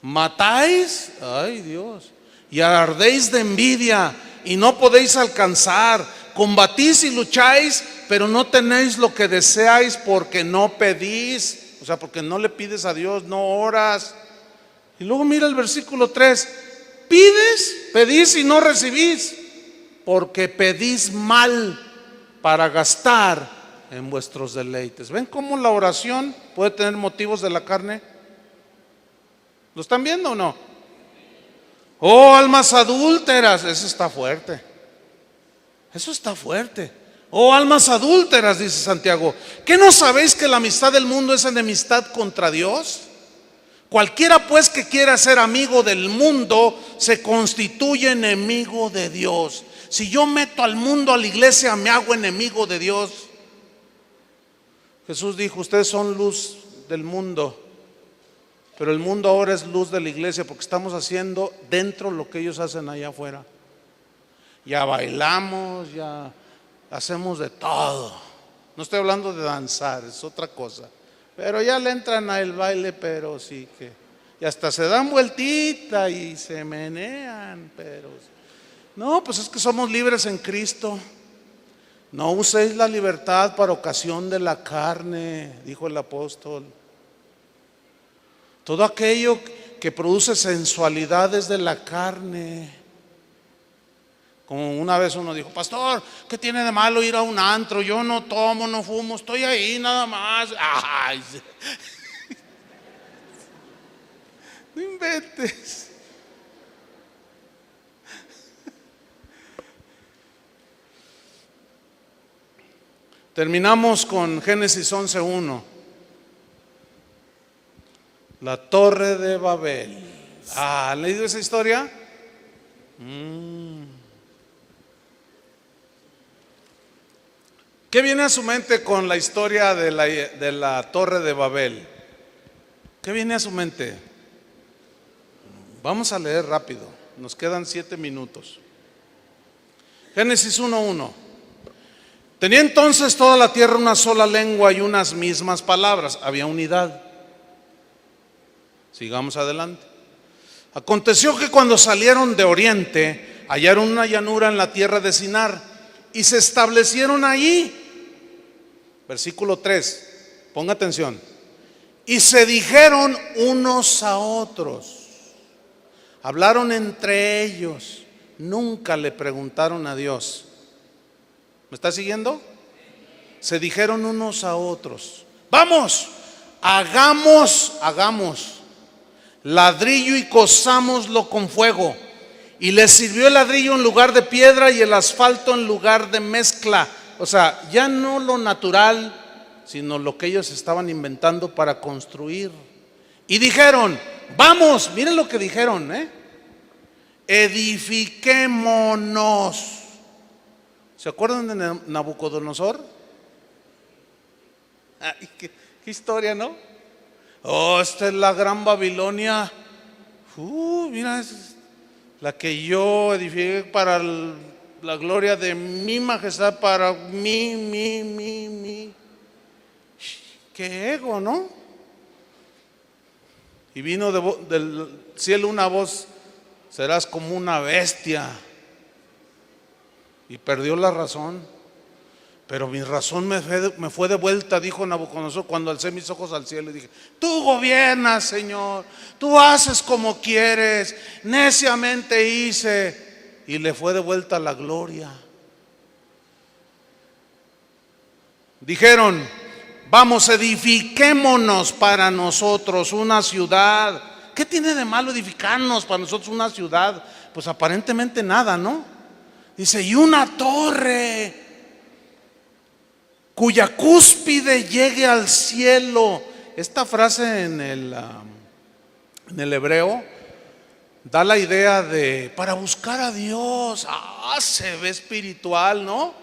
matáis, ay Dios, y ardéis de envidia y no podéis alcanzar, combatís y lucháis, pero no tenéis lo que deseáis porque no pedís, o sea, porque no le pides a Dios, no oras. Y luego mira el versículo 3: pedís y no recibís, porque pedís mal para gastar en vuestros deleites. ¿Ven cómo la oración puede tener motivos de la carne? ¿Lo están viendo o no? Oh, almas adúlteras, eso está fuerte. Eso está fuerte. Oh, almas adúlteras, dice Santiago, ¿qué no sabéis que la amistad del mundo es enemistad contra Dios? Cualquiera pues que quiera ser amigo del mundo se constituye enemigo de Dios. Si yo meto al mundo a la iglesia, me hago enemigo de Dios. Jesús dijo: ustedes son luz del mundo, pero el mundo ahora es luz de la iglesia, porque estamos haciendo dentro lo que ellos hacen allá afuera. Ya bailamos, ya hacemos de todo. No estoy hablando de danzar, es otra cosa. Pero ya le entran al baile, pero sí que, y hasta se dan vueltita y se menean, pero no, pues es que somos libres en Cristo. No uséis la libertad para ocasión de la carne, dijo el apóstol. Todo aquello que produce sensualidades de la carne. Como una vez uno dijo: pastor, ¿qué tiene de malo ir a un antro? Yo no tomo, no fumo, estoy ahí nada más. Ay, no inventes. Terminamos con Génesis 11:1. La torre de Babel. ¿Han leído esa historia? ¿Qué viene a su mente con la historia de la torre de Babel? ¿Qué viene a su mente? Vamos a leer rápido, nos quedan 7 minutos. Génesis 1:1. Tenía entonces toda la tierra una sola lengua y unas mismas palabras. Había unidad. Sigamos adelante. Aconteció que cuando salieron de oriente, hallaron una llanura en la tierra de Sinar y se establecieron allí. Versículo 3, ponga atención. Y se dijeron unos a otros, hablaron entre ellos, nunca le preguntaron a Dios. ¿Me está siguiendo? Se dijeron unos a otros: vamos, hagamos ladrillo y cozámoslo con fuego. Y les sirvió el ladrillo en lugar de piedra y el asfalto en lugar de mezcla. O sea, ya no lo natural, sino lo que ellos estaban inventando para construir. Y dijeron: vamos, miren lo que dijeron, edifiquémonos. ¿Se acuerdan de Nabucodonosor? Ay, qué historia, ¿no? Oh, esta es la gran Babilonia. Mira, es la que yo edifiqué para la gloria de mi majestad, para mí. Qué ego, ¿no? Y vino del cielo una voz: serás como una bestia. Y perdió la razón. Pero mi razón me fue de vuelta, dijo Nabucodonosor, cuando alcé mis ojos al cielo y dije: tú gobiernas, Señor, tú haces como quieres, neciamente hice. Y le fue de vuelta la gloria. Dijeron: vamos, edifiquémonos para nosotros una ciudad. ¿Qué tiene de malo edificarnos para nosotros una ciudad? Pues aparentemente nada, ¿no? Dice: y una torre cuya cúspide llegue al cielo. Esta frase en el hebreo da la idea de para buscar a Dios. Se ve espiritual, ¿no?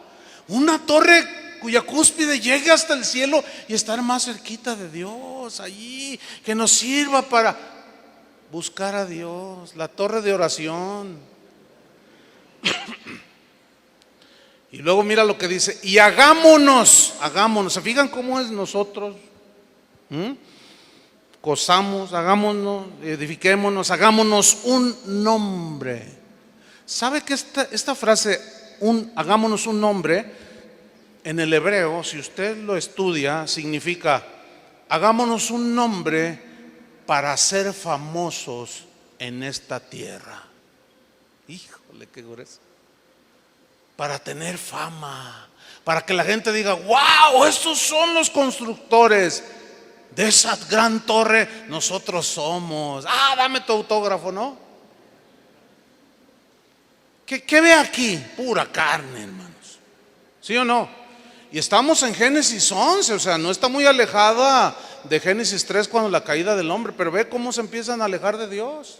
Una torre cuya cúspide llegue hasta el cielo y estar más cerquita de Dios allí, que nos sirva para buscar a Dios, la torre de oración. Y luego mira lo que dice, y hagámonos, ¿se fijan cómo es nosotros? Cosamos, hagámonos, edifiquémonos, hagámonos un nombre. ¿Sabe que esta frase, hagámonos un nombre, en el hebreo, si usted lo estudia, significa, hagámonos un nombre para ser famosos en esta tierra? Híjole, qué grueso. Para tener fama, para que la gente diga, wow, estos son los constructores de esa gran torre, nosotros somos. Dame tu autógrafo, ¿no? ¿Qué ve aquí? Pura carne, hermanos. ¿Sí o no? Y estamos en Génesis 11, o sea, no está muy alejada de Génesis 3 cuando la caída del hombre, pero ve cómo se empiezan a alejar de Dios.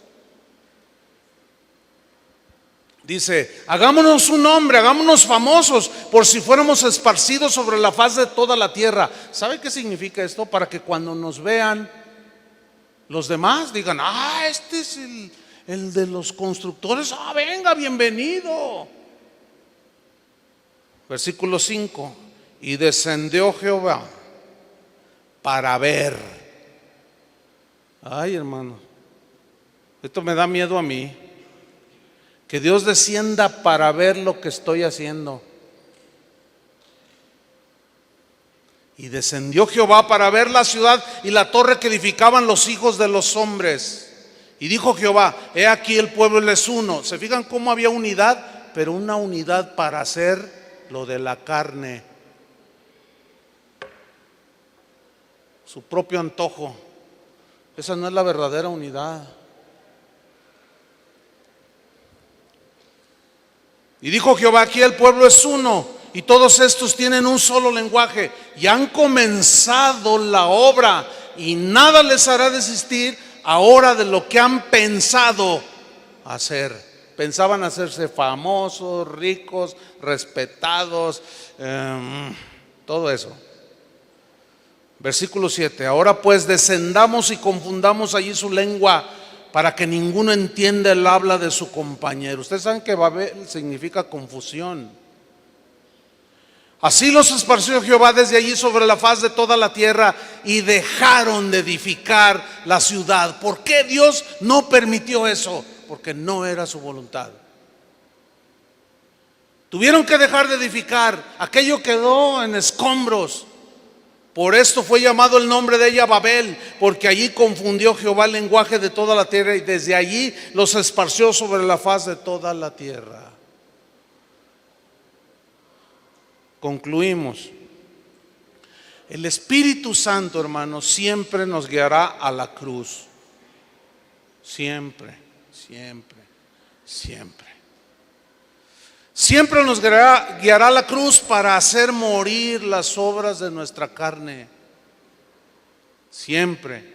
Dice, hagámonos un nombre, hagámonos famosos, por si fuéramos esparcidos sobre la faz de toda la tierra. ¿Sabe qué significa esto? Para que cuando nos vean los demás digan, este es el de los constructores, venga, bienvenido. Versículo 5, y descendió Jehová para ver. Ay, hermano, esto me da miedo a mí. Que Dios descienda para ver lo que estoy haciendo. Y descendió Jehová para ver la ciudad y la torre que edificaban los hijos de los hombres. Y dijo Jehová, he aquí el pueblo es uno. ¿Se fijan cómo había unidad? Pero una unidad para hacer lo de la carne, su propio antojo. Esa no es la verdadera unidad. Y dijo Jehová, aquí el pueblo es uno, y todos estos tienen un solo lenguaje, y han comenzado la obra, y nada les hará desistir ahora de lo que han pensado hacer. Pensaban hacerse famosos, ricos, respetados, todo eso. Versículo 7, ahora pues descendamos y confundamos allí su lengua, para que ninguno entienda el habla de su compañero. Ustedes saben que Babel significa confusión. Así los esparció Jehová desde allí sobre la faz de toda la tierra, y dejaron de edificar la ciudad. ¿Por qué Dios no permitió eso? Porque no era su voluntad. Tuvieron que dejar de edificar. Aquello quedó en escombros. Por esto fue llamado el nombre de ella Babel, porque allí confundió Jehová el lenguaje de toda la tierra, y desde allí los esparció sobre la faz de toda la tierra. Concluimos. El Espíritu Santo, hermanos, siempre nos guiará a la cruz. Siempre, siempre, siempre. Siempre nos guiará a la cruz para hacer morir las obras de nuestra carne. Siempre.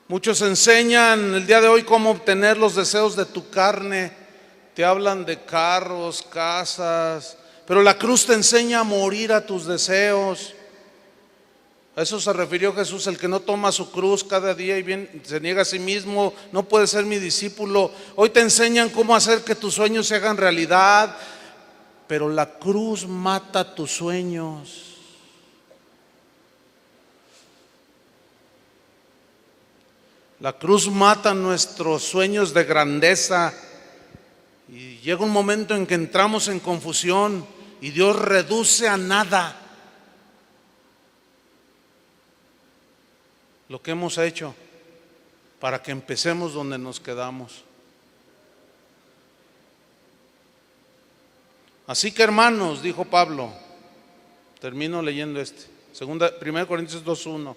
Muchos enseñan el día de hoy cómo obtener los deseos de tu carne. Te hablan de carros, casas, pero la cruz te enseña a morir a tus deseos. A eso se refirió Jesús: el que no toma su cruz cada día y se niega a sí mismo, no puede ser mi discípulo. Hoy te enseñan cómo hacer que tus sueños se hagan realidad, pero la cruz mata tus sueños. La cruz mata nuestros sueños de grandeza, y llega un momento en que entramos en confusión y Dios reduce a nada lo que hemos hecho para que empecemos donde nos quedamos. Así que, hermanos, dijo Pablo, termino leyendo 1 Corintios 2:1.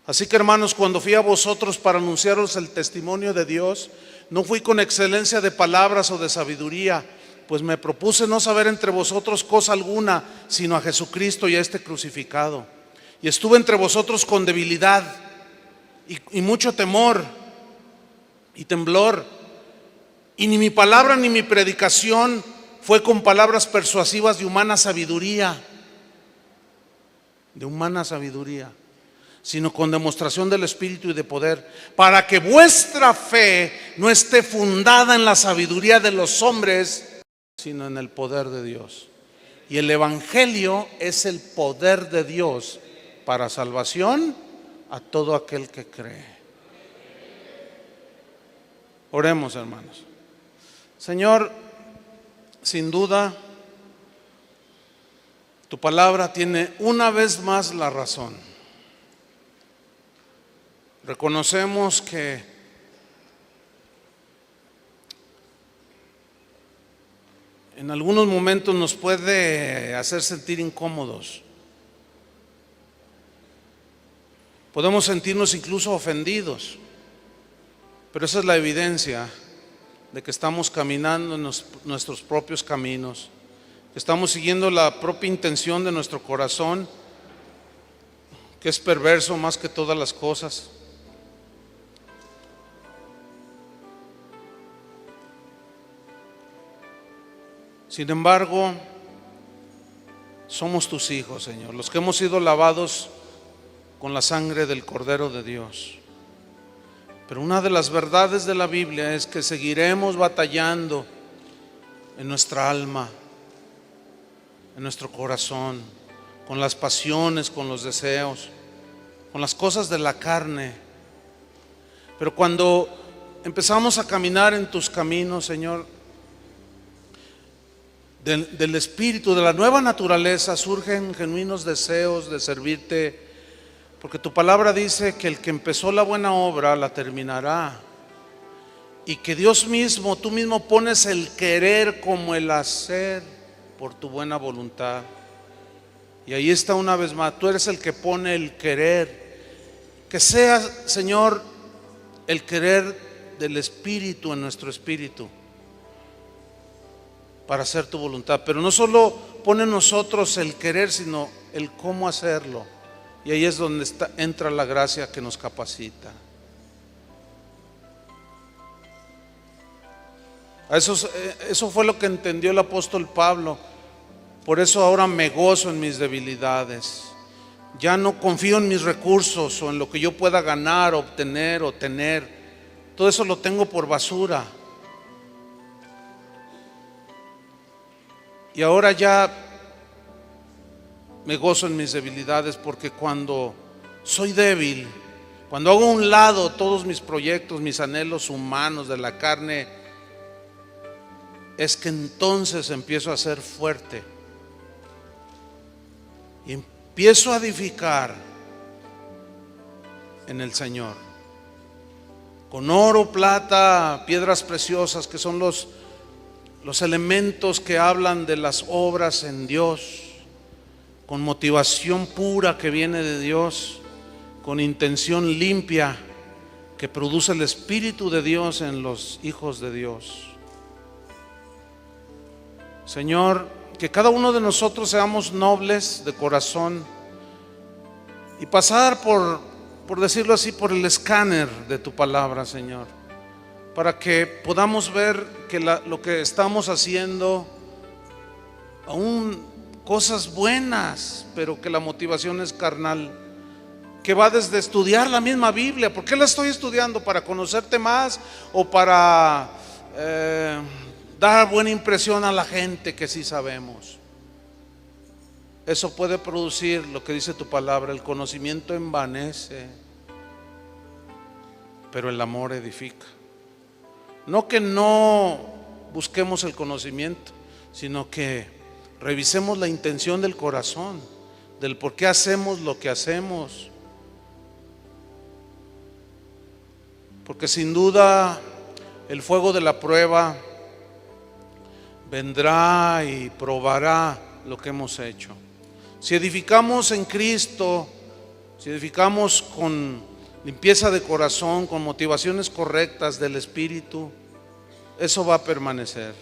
Así que, hermanos, cuando fui a vosotros para anunciaros el testimonio de Dios, no fui con excelencia de palabras o de sabiduría, pues me propuse no saber entre vosotros cosa alguna, sino a Jesucristo y a este crucificado. Y estuve entre vosotros con debilidad y mucho temor y temblor. Y ni mi palabra ni mi predicación fue con palabras persuasivas de humana sabiduría, sino con demostración del Espíritu y de poder, para que vuestra fe no esté fundada en la sabiduría de los hombres, sino en el poder de Dios. Y el Evangelio es el poder de Dios para salvación a todo aquel que cree. Oremos, hermanos. Señor, sin duda, tu palabra tiene una vez más la razón. Reconocemos que en algunos momentos nos puede hacer sentir incómodos. Podemos sentirnos incluso ofendidos, pero esa es la evidencia de que estamos caminando en nuestros propios caminos, que estamos siguiendo la propia intención de nuestro corazón, que es perverso más que todas las cosas. Sin embargo, somos tus hijos, Señor, los que hemos sido lavados con la sangre del Cordero de Dios. Pero una de las verdades de la Biblia es que seguiremos batallando en nuestra alma, en nuestro corazón, con las pasiones, con los deseos, con las cosas de la carne. Pero cuando empezamos a caminar en tus caminos, Señor, del Espíritu, de la nueva naturaleza, surgen genuinos deseos de servirte, porque tu palabra dice que el que empezó la buena obra la terminará, y que Dios mismo, tú mismo pones el querer como el hacer por tu buena voluntad. Y ahí está una vez más, tú eres el que pone el querer, que sea, Señor, el querer del Espíritu en nuestro espíritu, para hacer tu voluntad. Pero no solo pone en nosotros el querer, sino el cómo hacerlo. Y ahí es donde entra la gracia que nos capacita. Eso fue lo que entendió el apóstol Pablo. Por eso ahora me gozo en mis debilidades. Ya no confío en mis recursos o en lo que yo pueda ganar, obtener o tener. Todo eso lo tengo por basura. Y ahora ya me gozo en mis debilidades, porque cuando soy débil, cuando hago a un lado todos mis proyectos, mis anhelos humanos de la carne, es que entonces empiezo a ser fuerte y empiezo a edificar en el Señor, con oro, plata, piedras preciosas, que son los elementos que hablan de las obras en Dios, con motivación pura que viene de Dios, con intención limpia que produce el Espíritu de Dios en los hijos de Dios. Señor, que cada uno de nosotros seamos nobles de corazón y pasar por decirlo así, por el escáner de tu palabra, Señor, para que podamos ver que lo que estamos haciendo, aún cosas buenas, pero que la motivación es carnal, que va desde estudiar la misma Biblia. ¿Por qué la estoy estudiando? ¿Para conocerte más o para dar buena impresión a la gente que sí sabemos? Eso puede producir lo que dice tu palabra: el conocimiento envanece, pero el amor edifica. No que no busquemos el conocimiento, sino que revisemos la intención del corazón, del por qué hacemos lo que hacemos. Porque sin duda el fuego de la prueba vendrá y probará lo que hemos hecho. Si edificamos en Cristo, si edificamos con limpieza de corazón, con motivaciones correctas del Espíritu, eso va a permanecer.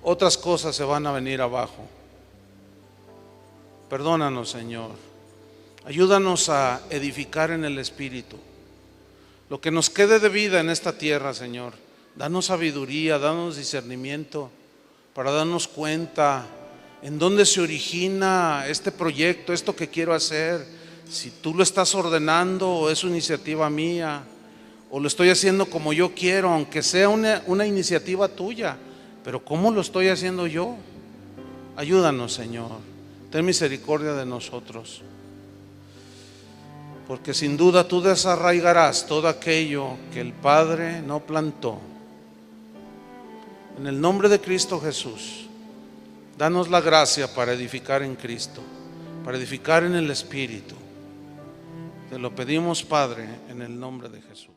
Otras cosas se van a venir abajo. Perdónanos, Señor. Ayúdanos a edificar en el Espíritu. Lo que nos quede de vida en esta tierra, Señor, Danos sabiduría, danos discernimiento para darnos cuenta en dónde se origina este proyecto, esto que quiero hacer. Si tú lo estás ordenando o es una iniciativa mía, o lo estoy haciendo como yo quiero, aunque sea una iniciativa tuya, pero ¿cómo lo estoy haciendo yo? Ayúdanos, Señor. Ten misericordia de nosotros, porque sin duda tú desarraigarás todo aquello que el Padre no plantó. En el nombre de Cristo Jesús, danos la gracia para edificar en Cristo, para edificar en el Espíritu. Te lo pedimos, Padre, en el nombre de Jesús.